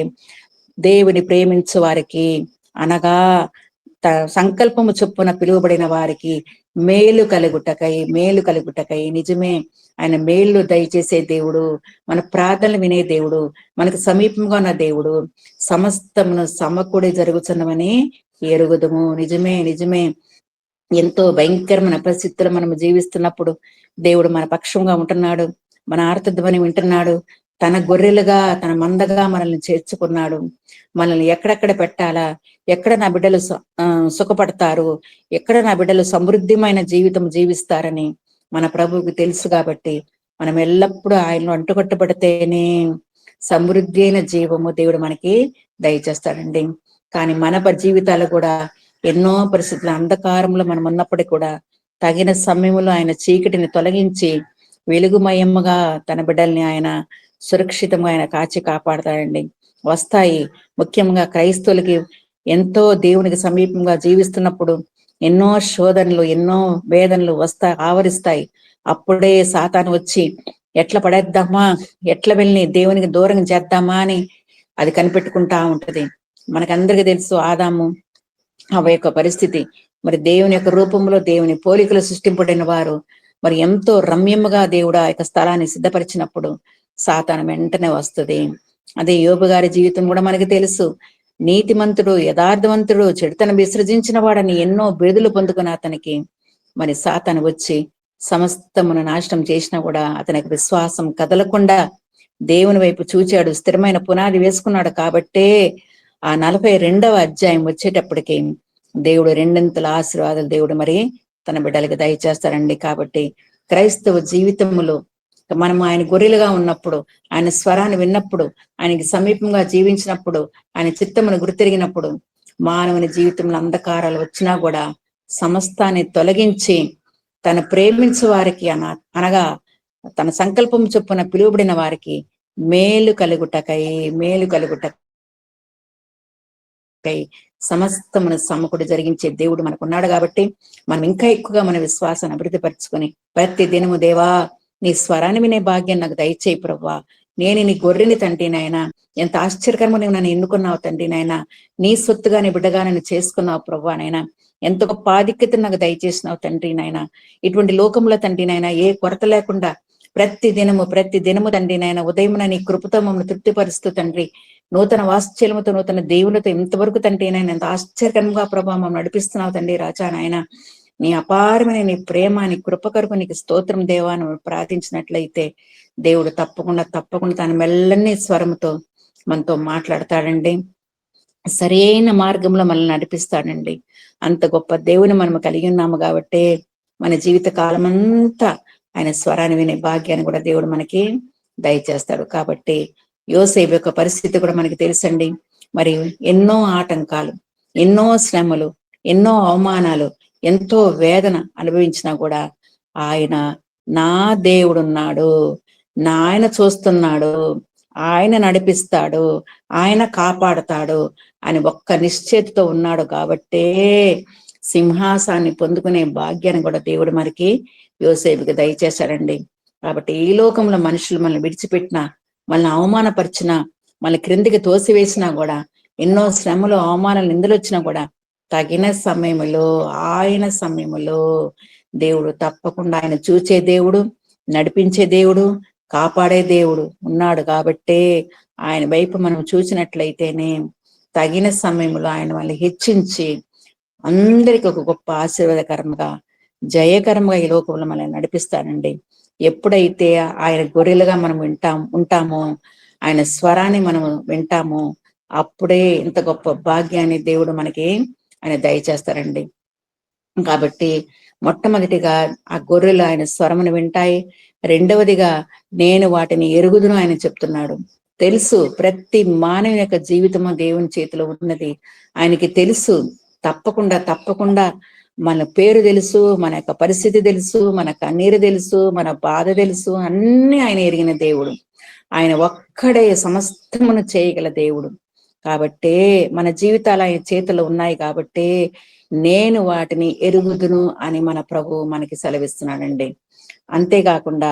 దేవుని ప్రేమించు వారికి అనగా సంకల్పము చొప్పున పిలువబడిన వారికి మేలు కలుగుటకై నిజమే. ఆయన మేలు దయచేసే దేవుడు, మన ప్రార్థనలు వినే దేవుడు, మనకు సమీపంగా ఉన్న దేవుడు. సమస్తమును సమకూడి జరుగుతున్నవని ఎరుగుదము. నిజమే. ఎంతో భయంకరమైన పరిస్థితులు మనం జీవిస్తున్నప్పుడు దేవుడు మన పక్షంగా ఉంటున్నాడు, మన ఆర్తధ్వని వింటున్నాడు. తన గొర్రెలుగా తన మందగా మనల్ని చేర్చుకున్నాడు. మనల్ని ఎక్కడెక్కడ పెట్టాలా, ఎక్కడ నా బిడ్డలు సుఖపడతారు, ఎక్కడ నా బిడ్డలు సమృద్ధిమైన జీవితం జీవిస్తారని మన ప్రభువుకి తెలుసు. కాబట్టి మనం ఎల్లప్పుడూ ఆయనలో అంటుకట్టబడితేనే సమృద్ధి అయిన జీవము దేవుడు మనకి దయచేస్తాడండి. కానీ మన జీవితాలు కూడా ఎన్నో పరిస్థితుల అంధకారంలో మనం ఉన్నప్పటికీ కూడా తగిన సమయంలో ఆయన చీకటిని తొలగించి వెలుగుమయముగా తన బిడ్డల్ని ఆయన సురక్షితంగా ఆయన కాచి కాపాడతాడండి. వస్తాయి. ముఖ్యంగా క్రైస్తవులకి ఎంతో దేవునికి సమీపంగా జీవిస్తున్నప్పుడు ఎన్నో శోధనలు, ఎన్నో వేదనలు ఆవరిస్తాయి. అప్పుడే సాతాను వచ్చి ఎట్లా పడేద్దామా, ఎట్లా వెళ్ళి దేవునికి దూరం చేద్దామా అని అది కనిపెట్టుకుంటా ఉంటది. మనకందరికీ తెలుసు ఆదాము అవ యొక్క పరిస్థితి. మరి దేవుని యొక్క రూపంలో దేవుని పోలికలు సృష్టింపబడిన వారు మరి ఎంతో రమ్యముగా దేవుడు ఆ యొక్క స్థలాన్ని సిద్ధపరిచినప్పుడు సాతాను వెంటనే వస్తుంది. అదే యోబు గారి జీవితం కూడా మనకి తెలుసు. నీతిమంతుడు, యథార్థవంతుడు, చెడుతను విసర్జించిన వాడని ఎన్నో బిరుదులు పొందుకున్న అతనికి మరి సాతాను వచ్చి సమస్తమును నాశనం చేసినా కూడా అతనికి విశ్వాసం కదలకుండా దేవుని వైపు చూచాడు, స్థిరమైన పునాది వేసుకున్నాడు. కాబట్టే ఆ 42వ అధ్యాయం వచ్చేటప్పటికి దేవుడు రెండింతల ఆశీర్వాదాలు దేవుడు మరి తన బిడ్డలకి దయచేస్తారండి. కాబట్టి క్రైస్తవ జీవితములో మనం ఆయన గొర్రెలుగా ఉన్నప్పుడు, ఆయన స్వరాన్ని విన్నప్పుడు, ఆయనకి సమీపంగా జీవించినప్పుడు, ఆయన చిత్తమును గుర్తిరిగినప్పుడు మానవుని జీవితంలో అంధకారాలు వచ్చినా కూడా సమస్తాన్ని తొలగించి తన ప్రేమించు వారికి అనగా తన సంకల్పం చొప్పున పిలువబడిన వారికి మేలు కలుగుటకై సమస్తమును సమకూడి జరిగించే దేవుడు మనకున్నాడు. కాబట్టి మనం ఇంకా ఎక్కువగా మన విశ్వాసాన్ని అభివృద్ధి పరుచుకొని ప్రతి దినము దేవా నీ స్వరాన్ని వినే భాగ్యం నాకు దయచేయి ప్రవ్వా. నేను నీ గొర్రెని తండ్రి నాయన, ఎంత ఆశ్చర్యకరము నువ్వు నన్ను ఎన్నుకున్నావు తండ్రి నాయన, నీ సొత్తుగా నీ బిడ్డగా నన్ను చేసుకున్నావు ప్రవ్వా నాయన. ఎంత గొప్ప ఆధిక్యతను నాకు దయచేసినావు తండ్రి నాయన. ఇటువంటి లోకంలో తండ్రి నాయన ఏ కొరత లేకుండా ప్రతి దినము తండ్రి నాయన ఉదయమున నీ కృపతో మమ్మల్ని తృప్తిపరుస్తూ తండ్రి నూతన వాత్సల్యముతో నూతన దేవునితో ఇంతవరకు తండ్రి నాయన ఎంత ఆశ్చర్యకరంగా ప్రభావం మమ్మల్ని నడిపిస్తున్నావు తండ్రి రాజా నాయన. నీ అపారమైన నీ ప్రేమ, నీ కృప కొరకు నీకు స్తోత్రం దేవా అని ప్రార్థించినట్లయితే దేవుడు తప్పకుండా తన మెల్లని స్వరముతో మనతో మాట్లాడతాడండి. సరైన మార్గంలో మనల్ని నడిపిస్తాడండి. అంత గొప్ప దేవుని మనం కలిగి ఉన్నాము కాబట్టి మన జీవిత కాలమంతా ఆయన స్వరాన్ని వినే భాగ్యాన్ని కూడా దేవుడు మనకి దయచేస్తాడు. కాబట్టి యోసేపు యొక్క పరిస్థితి కూడా మనకి తెలుసండి. మరి ఎన్నో ఆటంకాలు, ఎన్నో శ్రమలు, ఎన్నో అవమానాలు, ఎంతో వేదన అనుభవించినా కూడా ఆయన నా దేవుడున్నాడు, ఆయన చూస్తున్నాడు, ఆయన నడిపిస్తాడు, ఆయన కాపాడుతాడు అని ఒక్క నిశ్చయితతో ఉన్నాడు. కాబట్టే సింహాసాన్ని పొందుకునే భాగ్యాన్ని కూడా దేవుడు మనకి యోసేపుకి దయచేశాడండి. కాబట్టి ఈ లోకంలో మనుషులు మనల్ని విడిచిపెట్టినా, మనల్ని అవమానపరిచినా, మనల్ని క్రిందికి తోసివేసినా కూడా, ఎన్నో శ్రమలు అవమానాలు నిందలు వచ్చినా కూడా తగిన సమయములో, ఆయన సమయములో దేవుడు తప్పకుండా, ఆయన చూచే దేవుడు, నడిపించే దేవుడు, కాపాడే దేవుడు ఉన్నాడు. కాబట్టే ఆయన వైపు మనం చూసినట్లయితేనే తగిన సమయంలో ఆయన వాళ్ళని హెచ్చించి అందరికి ఒక గొప్ప ఆశీర్వాదకరంగా, జయకరంగా ఈ లోకంలో మనల్ని నడిపిస్తానండి. ఎప్పుడైతే ఆయన గొర్రెలుగా మనం ఉంటామో, ఆయన స్వరాన్ని మనం వింటామో, అప్పుడే ఇంత గొప్ప భాగ్యాన్ని దేవుడు మనకి ఆయన దయచేస్తారండి. కాబట్టి మొట్టమొదటిగా ఆ గొర్రెలు ఆయన స్వరమును వింటాయి. రెండవదిగా నేను వాటిని ఎరుగుదును ఆయన చెప్తున్నాడు. తెలుసు, ప్రతి మానవుని యొక్క జీవితము దేవుని చేతిలో ఉన్నది. ఆయనకి తెలుసు, తప్పకుండా మన పేరు తెలుసు, మన యొక్క పరిస్థితి తెలుసు, మన కన్నీరు తెలుసు, మన బాధ తెలుసు, అన్ని ఆయన ఎరిగిన దేవుడు. ఆయన ఒక్కడే సమస్తమును చేయగల దేవుడు. కాబట్టే మన జీవితాలు ఆయన చేతిలో ఉన్నాయి. కాబట్టే నేను వాటిని ఎరుగుదును అని మన ప్రభు మనకి సెలవిస్తున్నాడండి. అంతేకాకుండా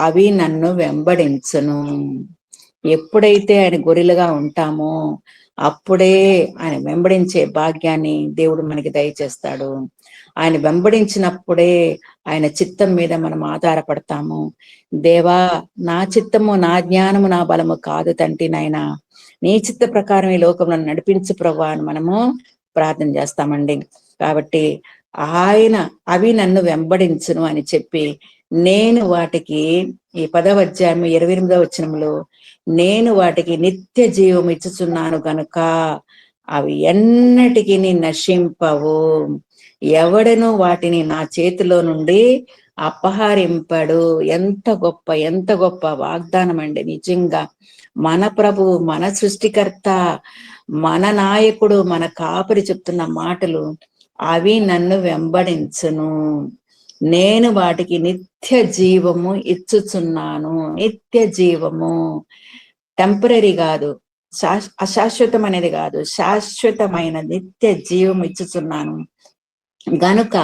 అవి నన్ను వెంబడించును. ఎప్పుడైతే ఆయన గొర్రెలుగా ఉంటామో అప్పుడే ఆయన వెంబడించే భాగ్యాన్ని దేవుడు మనకి దయచేస్తాడు. ఆయన వెంబడించినప్పుడే ఆయన చిత్తం మీద మనం ఆధారపడతాము. దేవా, నా చిత్తము, నా జ్ఞానము, నా బలము కాదు తండ్రి నాయనా, నీ చిత్త ప్రకారం ఈ లోకంలో నడిపించు ప్రభువా అని మనము ప్రార్థన చేస్తామండి. కాబట్టి ఆయన అవి నన్ను వెంబడించును అని చెప్పి, నేను వాటికి ఈ 10వ అధ్యాయం 28వ వచనంలో నేను వాటికి నిత్య జీవం ఇచ్చుచున్నాను గనుక అవి ఎన్నటికీ నశింపవు, ఎవడను వాటిని నా చేతిలో నుండి అపహరింపడు. ఎంత గొప్ప వాగ్దానం అండి. నిజంగా మన ప్రభువు, మన సృష్టికర్త, మన నాయకుడు, మన కాపరి చెప్తున్న మాటలు, అవి నన్ను వెంబడించును, నేను వాటికి నిత్య జీవము ఇచ్చుచున్నాను. నిత్య జీవము టెంపరీ కాదు, అశాశ్వతం అనేది కాదు, శాశ్వతమైన నిత్య జీవం ఇచ్చుచున్నాను గనుక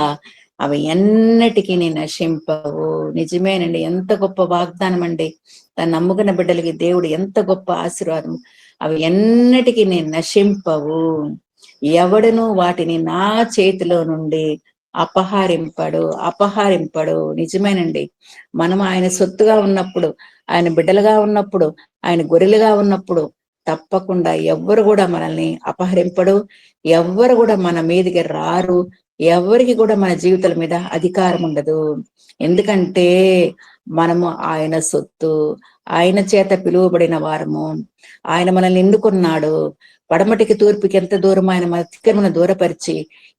అవి ఎన్నటికీ నశింపవు. నిజమేనండి, ఎంత గొప్ప వాగ్దానం అండి. తను నమ్ముకున్న బిడ్డలకి దేవుడు ఎంత గొప్ప ఆశీర్వాదం. అవి ఎన్నటికీ నశింపవు, ఎవడును వాటిని నా చేతిలో నుండి అపహరింపడు. నిజమేనండి, మనం ఆయన సొత్తుగా ఉన్నప్పుడు, ఆయన బిడ్డలుగా ఉన్నప్పుడు, ఆయన గొర్రెలుగా ఉన్నప్పుడు తప్పకుండా ఎవ్వరు కూడా మనల్ని అపహరింపడు, ఎవ్వరు కూడా మన మీదకి రారు, ఎవరికి కూడా మన జీవితాల మీద అధికారం ఉండదు. ఎందుకంటే మనము ఆయన సొత్తు, ఆయన చేత పిలువబడిన వారము. ఆయన మనల్ని ఎన్నుకున్నాడు. పడమటికి తూర్పుకి ఎంత దూరం ఆయన మన తిక్కరమును దూరపరిచి,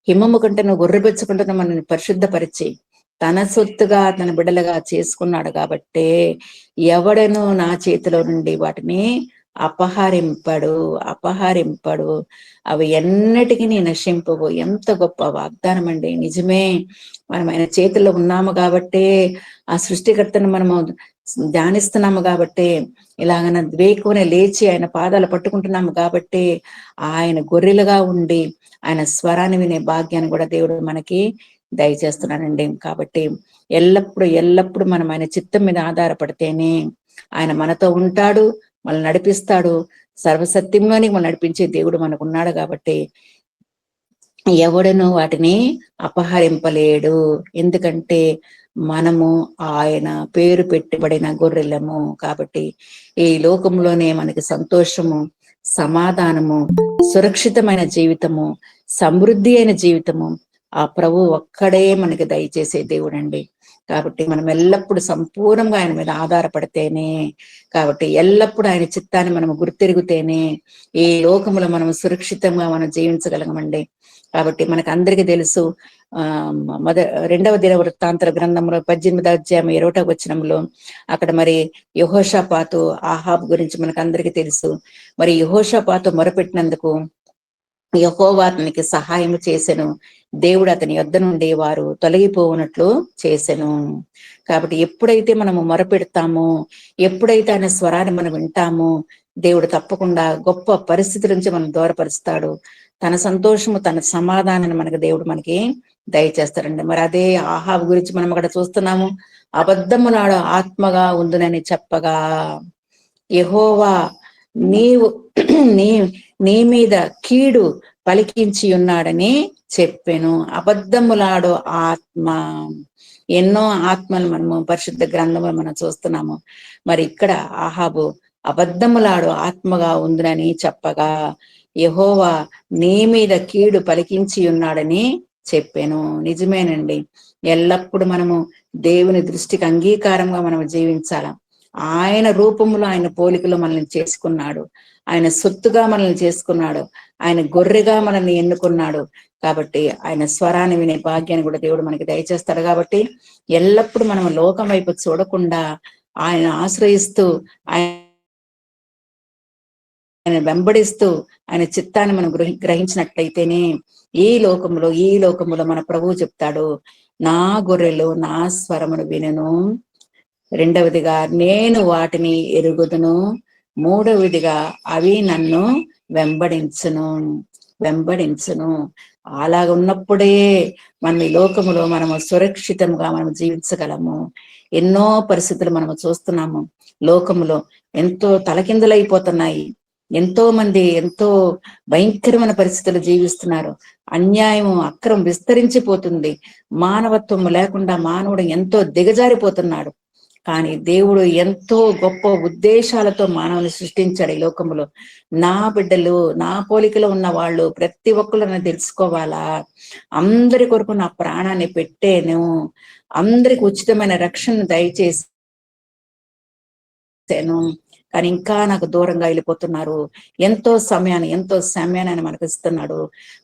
హిమము కంటే నువ్వు గొర్రెబెచ్చుకుంటున్న మనల్ని పరిశుద్ధపరిచి తన సొత్తుగా తన బిడ్డలుగా చేసుకున్నాడు. కాబట్టే ఎవడను నా చేతిలో నుండి వాటిని అపహరింపడు, అవి ఎన్నటికీ నశింపవు. ఎంత గొప్ప వాగ్దానం అండి. నిజమే, మనం ఆయన చేతుల్లో ఉన్నాము కాబట్టే, ఆ సృష్టికర్తను మనము ధ్యానిస్తున్నాము కాబట్టే, ఇలాగన వేకువనే లేచి ఆయన పాదాలు పట్టుకుంటున్నాము కాబట్టే, ఆయన గొర్రెలుగా ఉండి ఆయన స్వరాన్ని వినే భాగ్యాన్ని కూడా దేవుడు మనకి దయచేస్తున్నానండి. కాబట్టి ఎల్లప్పుడు మనం ఆయన చిత్తం మీద ఆధారపడితేనే ఆయన మనతో ఉంటాడు, మనల్ని నడిపిస్తాడు. సర్వసత్యంలోని మనం నడిపించే దేవుడు మనకు ఉన్నాడు. కాబట్టి ఎవడను వాటిని అపహరింపలేడు. ఎందుకంటే మనము ఆయన పేరు పెట్టబడిన గొర్రెలము. కాబట్టి ఈ లోకంలోనే మనకి సంతోషము, సమాధానము, సురక్షితమైన జీవితము, సమృద్ధి అయిన జీవితము ఆ ప్రభు ఒక్కడే మనకి దయచేసే దేవుడండి. కాబట్టి మనం ఎల్లప్పుడూ సంపూర్ణంగా ఆయన మీద ఆధారపడితేనే, కాబట్టి ఎల్లప్పుడూ ఆయన చిత్తాన్ని మనం గుర్తెరుగుతేనే ఈ లోకములో మనం సురక్షితంగా మనం జీవించగలగమండి. కాబట్టి మనకు అందరికీ తెలుసు, 2వ దినవృత్తాంతర గ్రంథంలో 18వ అధ్యాయం 20వ వచనంలో అక్కడ మరి యెహోషాపాతు, ఆహాబు గురించి మనకు అందరికీ తెలుసు. మరి యెహోషాపాతు మొరపెట్టినందుకు యెహోవా అతనికి సహాయం చేసెను, దేవుడు అతని యొద్ద నుండి వారు తొలగిపోవునట్లు చేసెను. కాబట్టి ఎప్పుడైతే మనము మొరపెడతామో, ఎప్పుడైతే ఆయన స్వరాన్ని మనం వింటామో, దేవుడు తప్పకుండా గొప్ప పరిస్థితి నుంచి మనం దూరపరుస్తాడు. తన సంతోషము, తన సమాధానాన్ని మనకి దేవుడు మనకి దయచేస్తారండి. మరి అదే ఆహాబు గురించి మనం అక్కడ చూస్తున్నాము. అబద్ధములాడు ఆత్మగా ఉందునని చెప్పగా, యెహోవా నీవు నీ నీ మీద కీడు పలికించి ఉన్నాడని చెప్పెను. అబద్ధములాడు ఆత్మ. ఎన్నో ఆత్మలు మనము పరిశుద్ధ గ్రంథంలో మనం చూస్తున్నాము. మరి ఇక్కడ ఆహాబు అబద్ధములాడు ఆత్మగా ఉందని చెప్పగా, యెహోవా నీ మీద కీడు పలికించి ఉన్నాడని చెప్పాను. నిజమేనండి. ఎల్లప్పుడు మనము దేవుని దృష్టికి అంగీకారంగా మనం జీవించాల. ఆయన రూపంలో, ఆయన పోలికలో మనల్ని చేసుకున్నాడు. ఆయన సొత్తుగా మనల్ని చేసుకున్నాడు. ఆయన గొర్రెగా మనల్ని ఎన్నుకున్నాడు. కాబట్టి ఆయన స్వరాన్ని వినే భాగ్యాన్ని కూడా దేవుడు మనకి దయచేస్తాడు. కాబట్టి ఎల్లప్పుడు మనం లోకం వైపు చూడకుండా ఆయన ఆశ్రయిస్తూ, ఆయన వెంబడిస్తూ, ఆయన చిత్తాన్ని మనం గ్రహించినట్లయితేనే ఈ లోకములో మన ప్రభువు చెప్తాడు, నా గొర్రెలు నా స్వరమును వినును, రెండవదిగా నేను వాటిని ఎరుగుదును, మూడవదిగా అవి నన్ను వెంబడించును. అలాగ ఉన్నప్పుడే మన ఈ లోకములో మనము సురక్షితంగా మనం జీవించగలము. ఎన్నో పరిస్థితులు మనము చూస్తున్నాము. లోకములో ఎంతో తలకిందులైపోతున్నాయి. ఎంతో మంది ఎంతో భయంకరమైన పరిస్థితులు జీవిస్తున్నారు. అన్యాయము, అక్రమం విస్తరించిపోతుంది. మానవత్వం లేకుండా మానవుడు ఎంతో దిగజారిపోతున్నాడు. కానీ దేవుడు ఎంతో గొప్ప ఉద్దేశాలతో మానవుని సృష్టించాడు ఈ లోకములో. నా బిడ్డలు, నా పోలికలో ఉన్న వాళ్ళు ప్రతి ఒక్కరు తెలుసుకోవాలా, అందరి కొరకు నా ప్రాణాన్ని పెట్టాను, అందరికి ఉచితమైన రక్షణ దయచేసాను, కానీ ఇంకా నాకు దూరంగా వెళ్ళిపోతున్నారు. ఎంతో సమయాన్ని ఆయన మనకు ఇస్తున్నాడు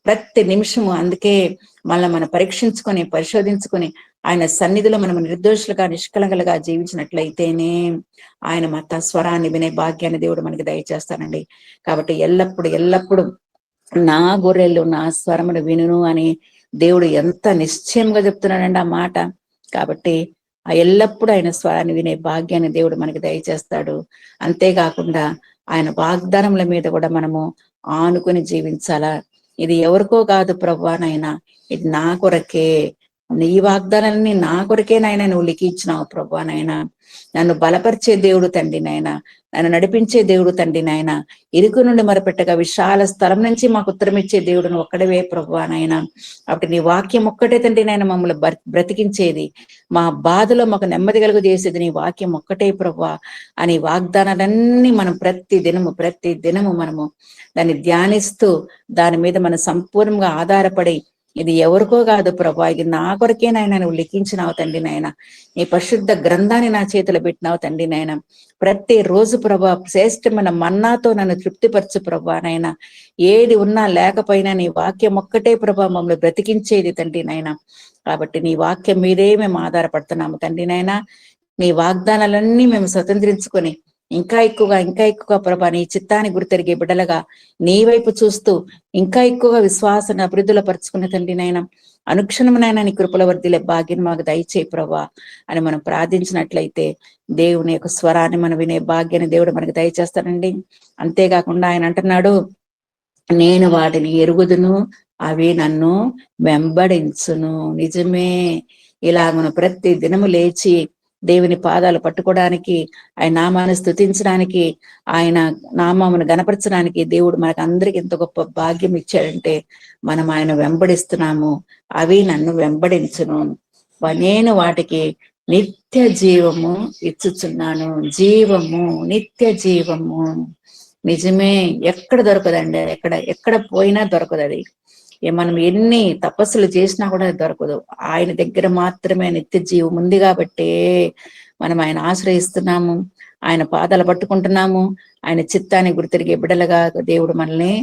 ప్రతి నిమిషము. అందుకే మనం పరీక్షించుకొని, పరిశోధించుకొని ఆయన సన్నిధిలో మనం నిర్దోషులుగా, నిష్కలంకలుగా జీవించినట్లయితేనే ఆయన మత స్వరాన్ని వినే భాగ్యాన్ని దేవుడు మనకి దయచేస్తానండి. కాబట్టి ఎల్లప్పుడు నా గొర్రెలు నా స్వరమును వినును అని దేవుడు ఎంత నిశ్చయంగా చెప్తున్నాడండి ఆ మాట. కాబట్టి ఎల్లప్పుడూ ఆయన స్వరాన్ని వినే భాగ్యాన్ని దేవుడు మనకి దయచేస్తాడు. అంతేకాకుండా ఆయన వాగ్దానముల మీద కూడా మనము ఆనుకుని జీవించాలా. ఇది ఎవరికో కాదు ప్రభువా నాయనా, ఇది నా కొరకే, నీ వాగ్దానాన్ని నా కొరకే నాయన నువ్వు లిఖించినావు ప్రభువా నాయనా. నన్ను బలపరిచే దేవుడు తండ్రి నాయన, నన్ను నడిపించే దేవుడు తండ్రి నాయన, ఇరుకు నుండి మొరపెట్టగా విశాల స్థలం నుంచి మాకు ఉత్తరం ఇచ్చే దేవుడు నువ్వు ఒక్కడవే ప్రభువా నాయన. అప్పుడు నీ వాక్యం ఒక్కటే తండ్రి నాయన మమ్మల్ని బ్రతికించేది, మా బాధలో మాకు నెమ్మది కలుగు చేసేది నీ వాక్యం ఒక్కటే ప్రభువా అని వాగ్దానాలన్నీ మనం ప్రతి దినము మనము దాన్ని ధ్యానిస్తూ దాని మీద మనం సంపూర్ణంగా ఆధారపడి, ఇది ఎవరికో కాదు ప్రభా, ఇది నా కొరకే నాయన నువ్వు లిఖించినావు తండ్రి నాయన, నీ పరిశుద్ధ గ్రంథాన్ని నా చేతిలో పెట్టినావు తండ్రి నాయన. ప్రతి రోజు ప్రభా శ్రేష్టమైన మన్నాతో నన్ను తృప్తిపరచు ప్రభా నాయన. ఏది ఉన్నా లేకపోయినా నీ వాక్యం ఒక్కటే ప్రభా మమ్మల్ని బ్రతికించేది తండ్రి నాయన. కాబట్టి నీ వాక్యం మీదే మేము ఆధారపడుతున్నాము తండ్రి నాయన. నీ వాగ్దానాలన్నీ మేము స్వతంత్రించుకొని ఇంకా ఎక్కువగా ప్రభా నీ చిత్తాన్ని గుర్తెరిగే బిడ్డలుగా నీ వైపు చూస్తూ ఇంకా ఎక్కువగా విశ్వాసాన్ని అభివృద్ధిలో పరుచుకునే తండ్రి నాయన. అనుక్షణమునైనా నీ కృపల వర్ధిలే భాగ్యం మాకు దయచేయి ప్రభా అని మనం ప్రార్థించినట్లయితే దేవుని యొక్క స్వరాన్ని మనం వినే భాగ్యాన్ని దేవుడు మనకు దయచేస్తానండి. అంతేకాకుండా ఆయన అంటున్నాడు, నేను వాటిని ఎరుగుదును, అవి నన్ను వెంబడించును. నిజమే. ఇలా మనం ప్రతి దినము లేచి దేవుని పాదాలు పట్టుకోవడానికి, ఆయన నామాన్ని స్తుతించడానికి, ఆయన నామమును గణపరచడానికి దేవుడు మనకు అందరికి ఎంత గొప్ప భాగ్యం ఇచ్చాడంటే మనం ఆయన వెంబడిస్తున్నాము. అవి నన్ను వెంబడించును, నేను వాటికి నిత్య జీవము ఇచ్చుచున్నాను. నిత్య జీవము. నిజమే. ఎక్కడ దొరకదండి, ఎక్కడ పోయినా దొరకదు అది. మనం ఎన్ని తపస్సులు చేసినా కూడా దొరకదు. ఆయన దగ్గర మాత్రమే నిత్య జీవం ఉంది. కాబట్టి మనం ఆయన ఆశ్రయిస్తున్నాము, ఆయన పాదాలు పట్టుకుంటున్నాము, ఆయన చిత్తాన్ని గుర్తిరిగే బిడ్డలుగా దేవుడు మనల్ని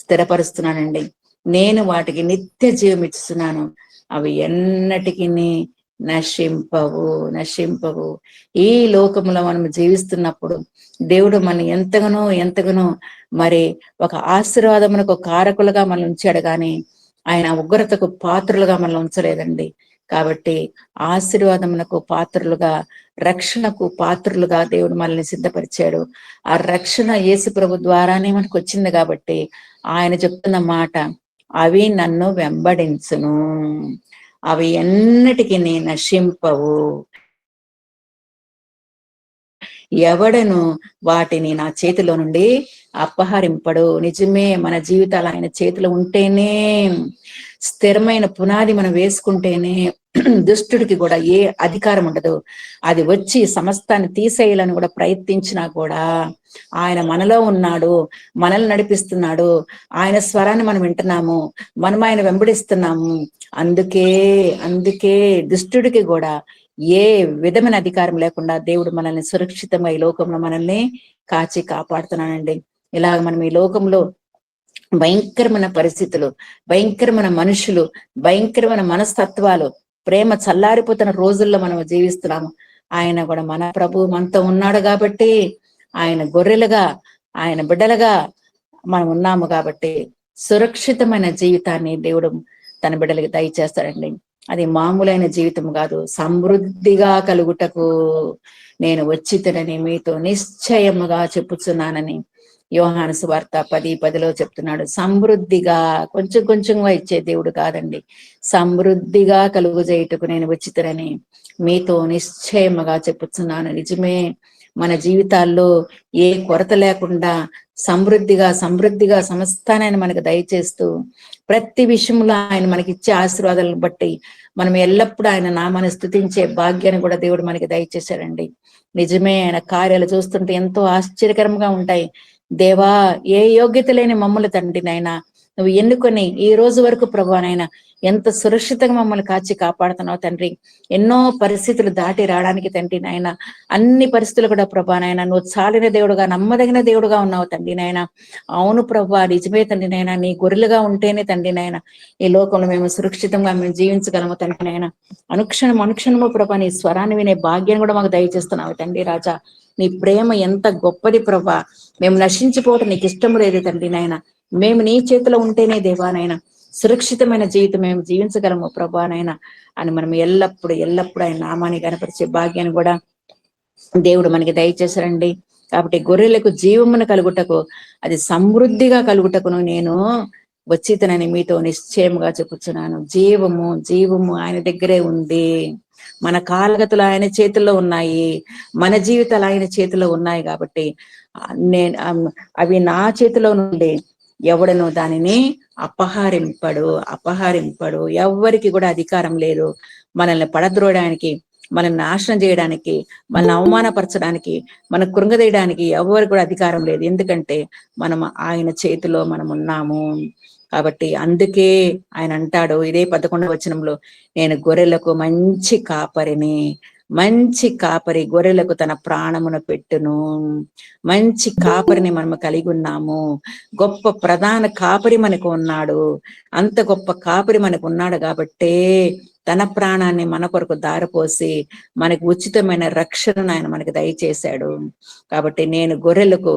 స్థిరపరుస్తున్నానండి. నేను వాటికి నిత్య జీవం ఇస్తున్నాను, అవి ఎన్నటికి నశింపవు. ఈ లోకములో మనం జీవిస్తున్నప్పుడు దేవుడు మనం ఎంతగానో మరి ఒక ఆశీర్వాదమునకు కారకులుగా మనం ఉంచాడు, కానీ ఆయన ఉగ్రతకు పాత్రులుగా మనం ఉంచలేదండి. కాబట్టి ఆశీర్వాదమునకు పాత్రులుగా, రక్షణకు పాత్రులుగా దేవుడు మనల్ని సిద్ధపరిచాడు. ఆ రక్షణ యేసు ప్రభు ద్వారానే మనకు వచ్చింది. కాబట్టి ఆయన చెప్తున్న మాట, అవి నన్ను వెంబడించును, అవి ఎన్నటికి నశింపవు. ఎవడను వాటిని నా చేతిలో నుండి అపహరింపడు. నిజమే, మన జీవితాలు ఆయన చేతిలో ఉంటేనే, స్థిరమైన పునాది మనం వేసుకుంటేనే దుష్టుడికి కూడా ఏ అధికారం ఉండదు. అది వచ్చి సమస్తాన్ని తీసేయాలని కూడా ప్రయత్నించినా కూడా ఆయన మనలో ఉన్నాడు, మనల్ని నడిపిస్తున్నాడు, ఆయన స్వరాన్ని మనం వింటున్నాము, మనం ఆయన వెంబడిస్తున్నాము. అందుకే దుష్టుడికి కూడా ఏ విధమైన అధికారం లేకుండా దేవుడు మనల్ని సురక్షితంగా ఈ లోకంలో మనల్ని కాచి కాపాడుతున్నానండి. ఇలాగ మనం ఈ లోకంలో భయంకరమైన పరిస్థితులు, భయంకరమైన మనుషులు, భయంకరమైన మనస్తత్వాలు, ప్రేమ చల్లారిపోతున్న రోజుల్లో మనం జీవిస్తున్నాము. ఆయన కూడా మన ప్రభు మనతో ఉన్నాడు కాబట్టి, ఆయన గొర్రెలుగా, ఆయన బిడ్డలుగా మనం ఉన్నాము కాబట్టి సురక్షితమైన జీవితాన్ని దేవుడు తన బిడ్డలకి దయచేస్తాడండి. అది మామూలైన జీవితం కాదు, సమృద్ధిగా కలుగుటకు నేను వచ్చితనని మీతో నిశ్చయముగా చెప్పుచున్నానని యోహాను సువార్త 10:10 చెప్తున్నాడు. సమృద్ధిగా, కొంచెం కొంచెంగా ఇచ్చే దేవుడు కాదండి, సమృద్ధిగా కలుగు చేయుటకు నేను వచ్చితనని మీతో నిశ్చయముగా చెప్పుచున్నాను. నిజమే, మన జీవితాల్లో ఏ కొరత లేకుండా సమృద్ధిగా సమస్తాన్ని ఆయన మనకు దయచేస్తూ, ప్రతి విషయంలో ఆయన మనకి ఇచ్చే ఆశీర్వాదాలను బట్టి మనం ఎల్లప్పుడూ ఆయన నామాన్ని స్తుతించే భాగ్యాన్ని కూడా దేవుడు మనకి దయచేశాడండి. నిజమే, ఆయన కార్యాలు చూస్తుంటే ఎంతో ఆశ్చర్యకరంగా ఉంటాయి. దేవా, ఏ యోగ్యత లేని మమ్మల్ని తండ్రి నాయనా నువ్వు ఎన్నుకొని ఈ రోజు వరకు ప్రభువా నాయనా ఎంత సురక్షితంగా మమ్మల్ని కాచి కాపాడుతున్నావు తండ్రి. ఎన్నో పరిస్థితులు దాటి రావడానికి తండ్రి నాయన, అన్ని పరిస్థితులు కూడా ప్రభా నాయన నువ్వు చాలిన దేవుడుగా, నమ్మదగిన దేవుడుగా ఉన్నావు తండ్రి నాయన. అవును ప్రభా, నిజమే తండ్రి నాయన, నీ గొర్రెలుగా ఉంటేనే తండ్రి నాయన ఈ లోకంలో మేము సురక్షితంగా మేము జీవించగలము తండ్రి నాయన. అనుక్షణము ప్రభా నీ స్వరాన్ని వినే భాగ్యాన్ని కూడా మాకు దయచేస్తున్నావు తండ్రి రాజా. నీ ప్రేమ ఎంత గొప్పది ప్రభా, మేము నశించిపోవటం నీకు ఇష్టం లేదు తండ్రి నాయన. మేము నీ చేతిలో ఉంటేనే దేవానైనా సురక్షితమైన జీవితం మేము జీవించగలము ప్రభానైనా అని మనం ఎల్లప్పుడు ఆయన నామాన్ని కనపరిచే భాగ్యాన్ని కూడా దేవుడు మనకి దయచేశారండి. కాబట్టి గొర్రెలకు జీవమును కలుగుటకు, అది సమృద్ధిగా కలుగుటకును నేను వచ్చితనని మీతో నిశ్చయముగా చెప్పుచున్నాను. జీవము ఆయన దగ్గరే ఉంది. మన కాలగతులు ఆయన చేతుల్లో ఉన్నాయి, మన జీవితాలు ఆయన చేతిలో ఉన్నాయి. కాబట్టి అవి నా చేతిలో నుండి ఎవడను దానిని అపహరింపడు. ఎవ్వరికి కూడా అధికారం లేదు మనల్ని పడద్రోయడానికి, మనల్ని నాశనం చేయడానికి, మనల్ని అవమానపరచడానికి, మన కృంగదీయడానికి ఎవరికి కూడా అధికారం లేదు. ఎందుకంటే మనం ఆయన చేతిలో మనం ఉన్నాము. కాబట్టి అందుకే ఆయన అంటాడు ఇదే 11వ వచనంలో, నేను గొర్రెలకు మంచి కాపరి గొర్రెలకు తన ప్రాణమును పెట్టును. మంచి కాపరిని మనము కలిగి ఉన్నాము. గొప్ప ప్రధాన కాపరి మనకు ఉన్నాడు. అంత గొప్ప కాపరి మనకు ఉన్నాడు కాబట్టే తన ప్రాణాన్ని మన కొరకు దారిపోసి మనకు ఉచితమైన రక్షణను ఆయన మనకు దయచేశాడు. కాబట్టి నేను గొర్రెలకు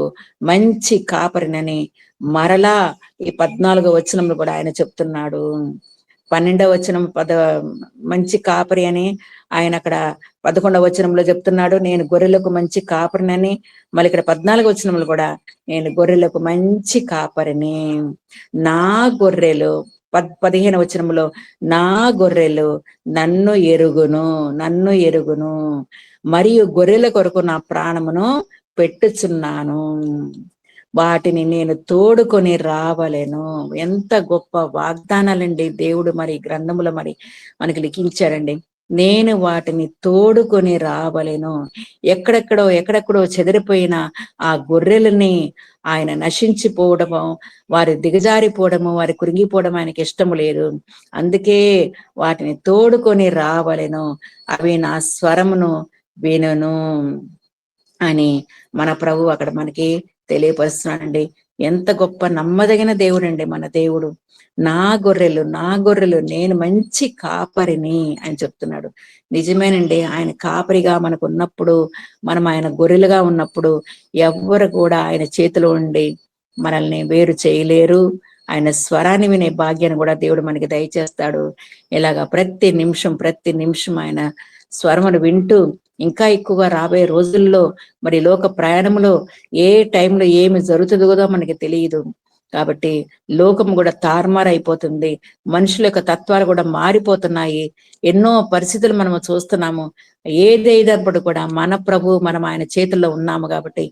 మంచి కాపరినని మరలా ఈ 14వ వచనంలో కూడా ఆయన చెప్తున్నాడు. 12వ వచనం మంచి కాపరి అని ఆయన అక్కడ 11వ వచనంలో చెప్తున్నాడు, నేను గొర్రెలకు మంచి కాపరినని. మళ్ళీ ఇక్కడ 14వ వచనంలో కూడా నేను గొర్రెలకు మంచి కాపరిని, నా గొర్రెలు 15వ వచనంలో నా గొర్రెలు నన్ను ఎరుగును మరియు గొర్రెల కొరకు నా ప్రాణమును పెట్టుచున్నాను, వాటిని నేను తోడుకొని రావలేను. ఎంత గొప్ప వాగ్దానాలండి దేవుడు మరి గ్రంథములో మరి మనకి లిఖించారండి. నేను వాటిని తోడుకొని రావలేను. ఎక్కడెక్కడో చెదిరిపోయిన ఆ గొర్రెలని ఆయన నశించిపోవడము, వారి దిగజారిపోవడము, వారి కురింగిపోవడం ఆయనకి ఇష్టము లేదు. అందుకే వాటిని తోడుకొని రావలేను, అవి నా స్వరమును వినును అని మన ప్రభు అక్కడ మనకి తెలియపరుస్తున్నాడండి. ఎంత గొప్ప నమ్మదగిన దేవుడు అండి మన దేవుడు. నా గొర్రెలు నేను మంచి కాపరిని అని చెప్తున్నాడు. నిజమేనండి, ఆయన కాపరిగా మనకు ఉన్నప్పుడు, మనం ఆయన గొర్రెలుగా ఉన్నప్పుడు ఎవ్వరు కూడా ఆయన చేతిలో ఉండి మనల్ని వేరు చేయలేరు. ఆయన స్వరాన్ని వినే భాగ్యాన్ని కూడా దేవుడు మనకి దయచేస్తాడు. ఇలాగా ప్రతి నిమిషం ఆయన స్వరమును వింటూ ఇంకా ఎక్కువగా రాబోయే రోజుల్లో మరి లోక ప్రయాణంలో ఏ టైంలో ఏమి జరుగుతుందో మనకి తెలియదు. కాబట్టి లోకం కూడా తారుమారైపోతుంది, మనుషుల యొక్క తత్వాలు కూడా మారిపోతున్నాయి. ఎన్నో పరిస్థితులు మనము చూస్తున్నాము. ఏదైనప్పుడు కూడా మన ప్రభు మనం ఆయన చేతుల్లో ఉన్నాము కాబట్టి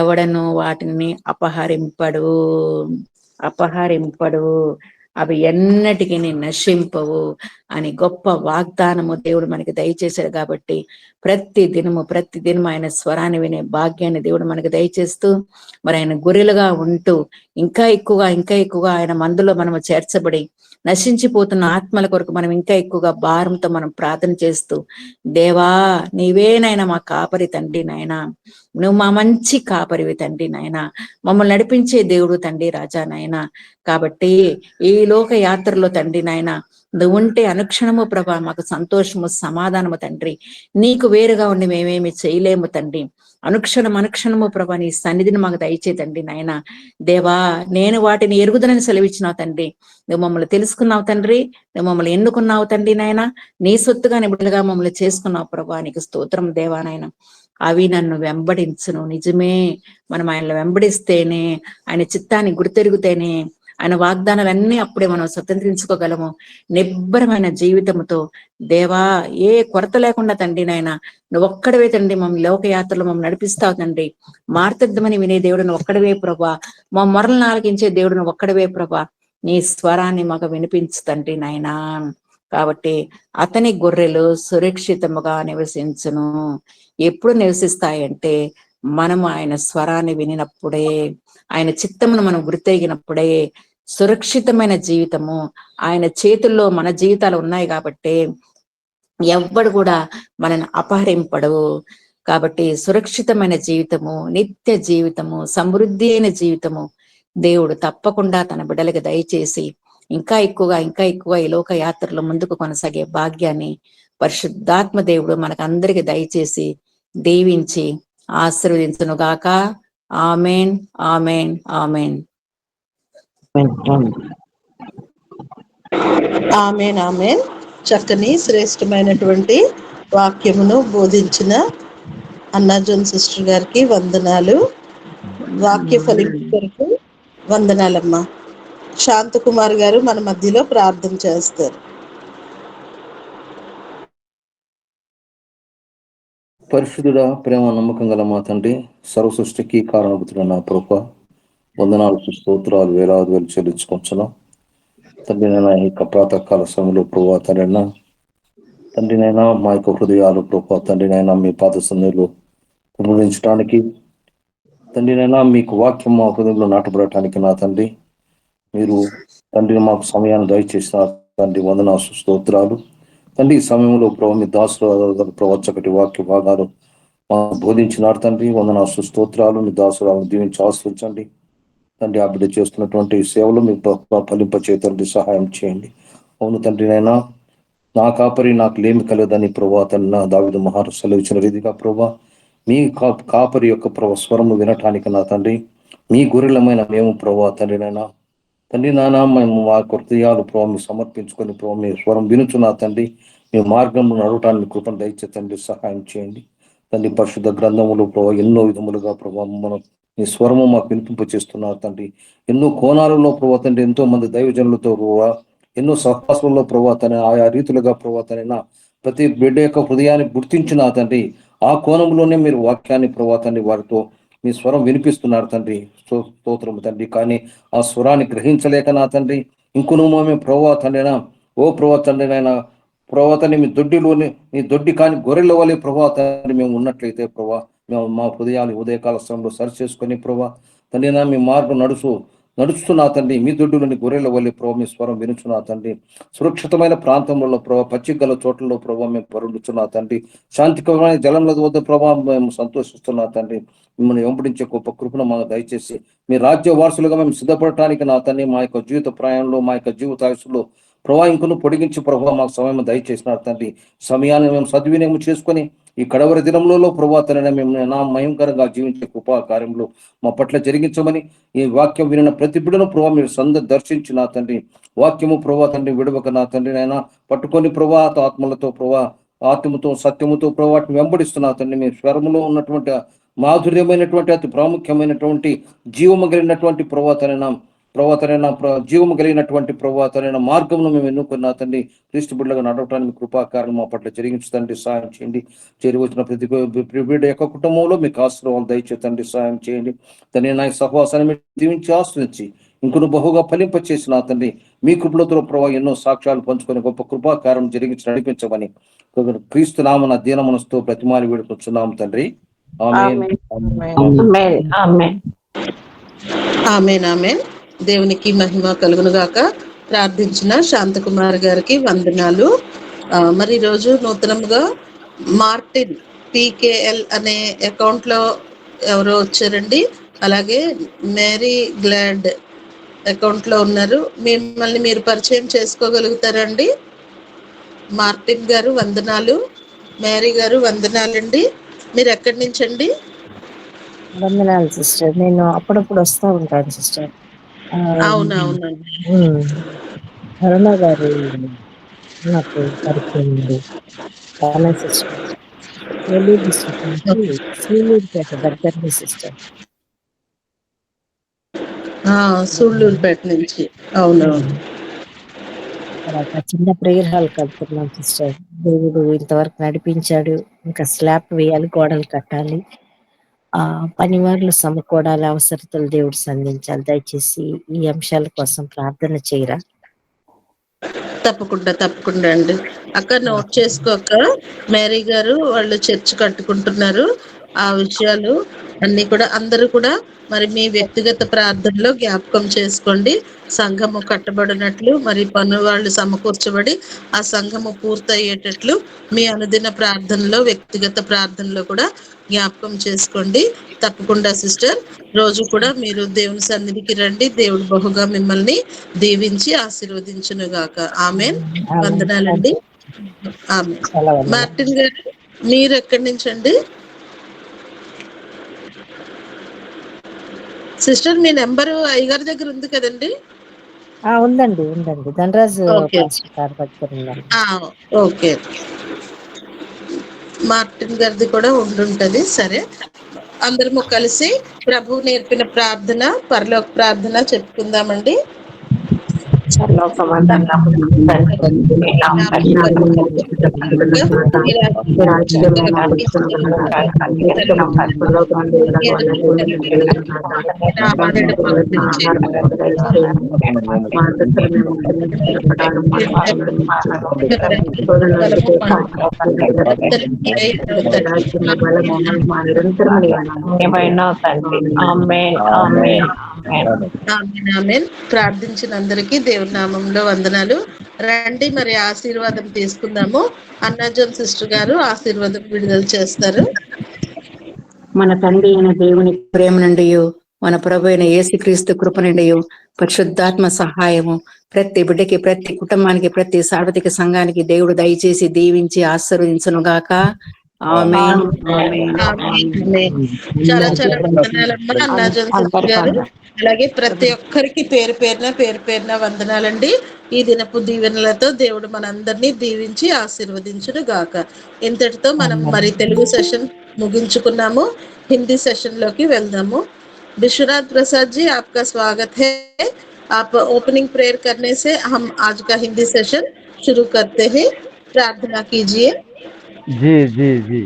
ఎవడను వాటిని అపహరింపడు, అవి ఎన్నటికీ నశింపవు అని గొప్ప వాగ్దానము దేవుడు మనకి దయచేశాడు. కాబట్టి ప్రతి దినము ఆయన స్వరాన్ని వినే భాగ్యాన్ని దేవుడు మనకి దయచేస్తూ, మరి ఆయన గొర్రెలుగా ఉంటూ ఇంకా ఎక్కువగా ఆయన మందులో మనము చేర్చబడి నశించిపోతున్న ఆత్మల కొరకు మనం ఇంకా ఎక్కువగా భారంతో మనం ప్రార్థన చేస్తూ, దేవా నీవేనైనా మా కాపరి తండ్రి నాయనా, నువ్వు మా మంచి కాపరివి తండ్రి నాయన, మమ్మల్ని నడిపించే దేవుడు తండ్రి రాజా నాయన. కాబట్టి ఈ లోక యాత్రలో తండ్రి నాయన నువ్వు ఉంటే అనుక్షణము ప్రభా మాకు సంతోషము సమాధానము తండ్రి. నీకు వేరుగా ఉండి మేమేమి చేయలేము తండ్రి. అనుక్షణము ప్రభా నీ సన్నిధిని మాకు దయచే తండ్రి నాయన. దేవా నేను వాటిని ఎరుగుదనని సెలవిచ్చినావు తండ్రి. నువ్వు మమ్మల్ని తెలుసుకున్నావు తండ్రి, నువ్వు మమ్మల్ని ఎన్నుకున్నావు తండ్రి నాయన, నీ సొత్తుగా నిబుడులుగా మమ్మల్ని చేసుకున్నావు ప్రభా. నీకు స్తోత్రం దేవా నాయన. అవి నన్ను వెంబడించును. నిజమే, మనం ఆయనలో వెంబడిస్తేనే, ఆయన చిత్తాన్ని గుర్తెరుగుతేనే ఆయన వాగ్దానాలన్నీ అప్పుడే మనం స్వతంత్రించుకోగలము. నిబ్బరమైన జీవితంతో దేవా ఏ కొరత లేకుండా తండ్రి నాయన నువ్వు ఒక్కడవే తండ్రి మమ్మల్ని లోకయాత్రలో మమ్మల్ని నడిపిస్తావు తండ్రి. మార్తద్దమని వినే దేవుడు నువ్వు ఒక్కడవే ప్రభా, మా మొరలను ఆలకించే దేవుడు నువ్వు ఒక్కడవే ప్రభా. నీ స్వరాన్ని మాకు వినిపించు తండ్రి నాయనా. కాబట్టి అతని గొర్రెలు సురక్షితముగా నివసించును. ఎప్పుడు నివసిస్తాయంటే మనము ఆయన స్వరాన్ని వినినప్పుడే, ఆయన చిత్తమును మనం గుర్తెరిగినప్పుడే. సురక్షితమైన జీవితము ఆయన చేతుల్లో మన జీవితాలు ఉన్నాయి కాబట్టి ఎవ్వడు కూడా మనల్ని అపహరింపడు. కాబట్టి సురక్షితమైన జీవితము, నిత్య జీవితము, సమృద్ధి అయిన జీవితము దేవుడు తప్పకుండా తన బిడ్డలకి దయచేసి ఇంకా ఎక్కువగా ఈ లోక యాత్రలో ముందుకు కొనసాగే భాగ్యాన్ని పరిశుద్ధాత్మ దేవుడు మనకు అందరికి దయచేసి దీవించి ఆశీర్వదించునుగాక. Amen, amen, amen. Amen, amen. చక్కని శ్రేష్టమైనటువంటి వాక్యమును బోధించిన అన్నాజోన్ సిస్టర్ గారికి వందనాలు. వాక్య ఫలింపు కొరకు వందనాలమ్మా. శాంతకుమార్ గారు మన మధ్యలో ప్రార్థన చేస్తారు. పరిశుద్ధుడ, ప్రేమ నమ్మకం గల మా తండ్రి, సర్వ సృష్టికి కారణభూతుడ నా ప్రభు, వందనాలు స్తోత్రాలు వేలాది వేలు చెల్లించుకుంటున్నాం తండ్రి. నైనా ఈ ప్రాతకాల సమయంలో ప్రభు తండ్రి నైనా మా యొక్క హృదయాలు ప్రభు తండ్రి నైనా మీ పాత సన్నిధిలో పునరుద్ధరించడానికి తండ్రి నైనా మీకు వాక్యం మా హృదయంలో నాటబడటానికి నా తండ్రి మీరు తండ్రి మాకు సమయాన్ని దయచేసిన తండ్రి వందనాలు స్తోత్రాలు తండ్రి. ఈ సమయంలో ప్రభు మీ దాసులు ప్రవచ్చకటి వాక్య భాగాలు బోధించినారు తండ్రి. వందనాలు స్తోత్రాలు. మీ దాసులను దీవించి ఆశ్రయించండి తండ్రి. ఆ బిడ్డ చేస్తున్నటువంటి సేవలు మీ ఫలింప చేతండి, సహాయం చేయండి. అవును తండ్రి నైనా నా కాపరి నాకు లేమి కలదని ప్రభా తండ్రి నా దావీదు మహారాజు సెలవిచ్చిన రీతిగా ప్రభా మీ కాపరి యొక్క స్వరము వినటానికి నా తండ్రి మీ గొర్రెలమైన మేము ప్రభా తండ్రి నైనా తండ్రి నానా మేము మా హృదయాలు ప్రభావ మీరు సమర్పించుకొని ప్రభావ మీ స్వరం వినుచు నా తండ్రి మీ మార్గంలో నడవటానికి కృపను దయచే తండ్రి, సహాయం చేయండి తండ్రి. పరిశుద్ధ గ్రంథములు ప్రభావ ఎన్నో విధములుగా ప్రభావం మనం మీ స్వరము మాకు వినిపింప చేస్తున్నారు తండ్రి. ఎన్నో కోణాలలో ప్రభావ తండ్రి ఎంతో మంది దైవజనులతో ప్రభావ ఎన్నో సహవాసంలో ప్రభావ తన ఆయా రీతులుగా ప్రభావ తనైనా ప్రతి బిడ్డ యొక్క హృదయాన్ని గుర్తించిన తండ్రి. ఆ కోణంలోనే మీరు వాక్యాన్ని ప్రభావ తండ్రి వారితో మీ స్వరం వినిపిస్తున్నారు తండ్రి. స్తోత్రము తండ్రి. కానీ ఆ స్వరాన్ని గ్రహించలేక నా తండ్రి ఇంకొను మేము ప్రభావ తండ్రినా ఓ ప్రభావ తండ్రినైనా ప్రభావ తండ్రి మీ దొడ్డిలోని మీ దొడ్డి కాని గొర్రెల వలె ప్రభావ తండ్రి మేము ఉన్నట్లయితే ప్రభావ మేము మా హృదయాలు ఉదయకాల సమయంలో సరి చేసుకొని ప్రభావ తండ్రినా మీ మార్గం నడుస్తున్నా తండ్రి. మీ దొడ్డులోని గొర్రెల వల్లే ప్రభావ మీ స్వరం వినుచున్నా తండ్రి. సురక్షితమైన ప్రాంతంలో ప్రభావ పచ్చిగల చోట్లలో ప్రభావ మేము పరుడుచున్నా తండ్రి. శాంతికరమైన జలంల వద్ద ప్రభావం మేము సంతోషిస్తున్నా తండ్రి. మిమ్మల్ని వెంబడించే గొప్ప కృపను మాకు దయచేసి మీ రాజ్య వారసులుగా మేము సిద్ధపడటానికి నా తండ్రి మా యొక్క జీవిత ప్రాయంలో మా యొక్క జీవితాయుషులో ప్రవాహింకును పొడిగించి ప్రభావ మాకు సమయం దయచేసినారు తండ్రి. సమయాన్ని మేము సద్వినియోగం చేసుకొని ఈ కడవరి దినంలో ప్రభావ తండ్రి మేము నా మయంకరంగా జీవించే కృపా కార్యంలో మా పట్ల జరిగించమని ఈ వాక్యం వినిన ప్రతి బిడ్డను ప్రభావ మీరు దర్శించి నా తండ్రి వాక్యము ప్రభావ తండ్రి విడవక నా తండ్రి నైనా పట్టుకొని ప్రభావ ఆత్మలతో ప్రభావ ఆత్మతో సత్యముతో ప్రభావం వెంబడిస్తున్నా తండ్రి. మీ స్వరములో ఉన్నటువంటి మాధుర్యమైనటువంటి అతి ప్రాముఖ్యమైనటువంటి జీవము కలిగినటువంటి ప్రభావ తండ్రి ప్రభా తండ్రి జీవము కలిగినటువంటి ప్రభా తండ్రి మార్గంలో మేము ఎన్నుకున్న తండ్రి క్రీస్తు బిడ్డలుగా నడవటానికి కృపాకారం మా పట్ల జరిగించండి, సహాయం చేయండి. చేరి వచ్చిన ప్రతి బిడ్డ యొక్క కుటుంబంలో మీకు ఆశీర్వాదాలు దయచేతండి, సహాయం చేయండి. తండ్రి నా సహవాసాన్ని మీరు దీవించి ఆశ్రయించి ఇంకొన్ని బహుగా ఫలింపచేసిన తండ్రి మీ కృపలతో ప్రభావ ఎన్నో సాక్ష్యాలు పంచుకొని గొప్ప కృపాకారం జరిగించి నడిపించమని క్రీస్తు నామన దీన మనసుతో ప్రతిమాని వేడుకొచ్చున్నాం తండ్రి. ఆమేన్. ఆమేన్ ఆమేన్. దేవునికి మహిమ కలుగును గాక. ప్రార్థించిన శాంతకుమార్ గారికి వందనాలు. మరి ఈరోజు నూతనంగా మార్టిన్ PKL అనే అకౌంట్ లో ఎవరో వచ్చారండి. అలాగే మేరీ గ్లాడ్ అకౌంట్ లో ఉన్నారు. మిమ్మల్ని మీరు పరిచయం చేసుకోగలుగుతారండి? మార్టిన్ గారు వందనాలు, మేరీ గారు వందనాలండి. మీరు ఎక్కడి నుంచి అండి? వందనాలు సిస్టర్. నేను అప్పుడప్పుడు వస్తూ ఉంటాను సిస్టర్. అవునవునండి. కరుణ గారు నాకు పరిచయం ఉంది. కరుణ సిస్టర్ ఏలూరు డిస్ట్రిక్ట్ నుంచి సూళ్ళూరుపేట దగ్గరలో సిస్టర్. సూళ్ళూరుపేట నుంచి. అవునవును. తర్వాత చిన్న ప్రేయర్ హాల్ కడుతున్నాం సిస్టర్. దేవుడు ఇంతవరకు నడిపించాడు. ఇంకా స్లాబ్ వేయాలి, గోడలు కట్టాలి. పనివారులు సమకూడాలి, అవసరతలు దేవుడు సంధించాలి. దయచేసి ఈ అంశాల కోసం ప్రార్థన చేయరా? తప్పకుండా తప్పకుండా అండి. అక్క నోట్ చేసుకోక, మేరీ గారు వాళ్ళు చర్చ్ కట్టుకుంటున్నారు. ఆ విషయాలు అన్ని కూడా అందరూ కూడా మరి మీ వ్యక్తిగత ప్రార్థనలో జ్ఞాపకం చేసుకోండి. సంఘము కట్టబడినట్లు, మరి పన్ను వాళ్ళు సమకూర్చబడి ఆ సంఘము పూర్తయ్యేటట్లు మీ అనుదిన ప్రార్థనలో, వ్యక్తిగత ప్రార్థనలో కూడా జ్ఞాపకం చేసుకోండి. తప్పకుండా సిస్టర్, రోజు కూడా మీరు దేవుని సన్నిధికి రండి. దేవుడు బహుగా మిమ్మల్ని దీవించి ఆశీర్వదించును గాక. ఆమేన్. వందనాలండి. ఆమేన్. మార్టిన్ గారు మీరు ఎక్కడి నుంచి అండి? సిస్టర్ మీ నెంబరు అయ్యగారి దగ్గర ఉంది కదండి? ఉందండి ధనరాజు ఓకే. పాస్టర్ గారి దగ్గర ఉందండి. ఓకే. మార్టిన్ గారిది కూడా ఉండుంటది. సరే, అందరము కలిసి ప్రభు నేర్పిన ప్రార్థన, పరలోక ప్రార్థన చెప్పుకుందామండి. ప్రార్థించిన అందరికీ దేవుని నామంలో వందనాలు. రండి మరి ఆశీర్వాదం తీసుకుందాము. అన్నాజోన్ సిస్టర్ గారు ఆశీర్వాదం విడుదల చేస్తారు. మన తండ్రి అయిన దేవుని ప్రేమ నుండి, మన ప్రభు అయిన యేసుక్రీస్తు కృప నుండి, పరిశుద్ధాత్మ సహాయము ప్రతి బిడ్డకి, ప్రతి కుటుంబానికి, ప్రతి సార్వత్రిక సంఘానికి దేవుడు దయచేసి దీవించి ఆశీర్వదించును గాక. ఆమేన్. చాలా చాలా వందనాలమ్మా అన్నాజోన్ సిస్టర్ గారు. అలాగే ప్రతి ఒక్కరికి పేరు పేరున వందనాలండి. ఈ దినపు దీవెనలతో దేవుడు మనందరినీ దీవించి ఆశీర్వదించును గాక. ఇంతటితో మనం మరి తెలుగు సెషన్ ముగించుకున్నాము. హిందీ సెషన్ లోకి వెళ్దాము. विश्वनाथ प्रसाद जी, आपका स्वागत है. आप ओपनिंग प्रेयर करने से हम आज का हिंदी सेशन शुरू करते हैं. प्रार्थना कीजिए. जी जी जी.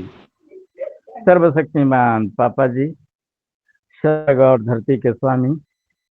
सर्वशक्तिमान पापा जी, स्वर्ग और धरती के स्वामी,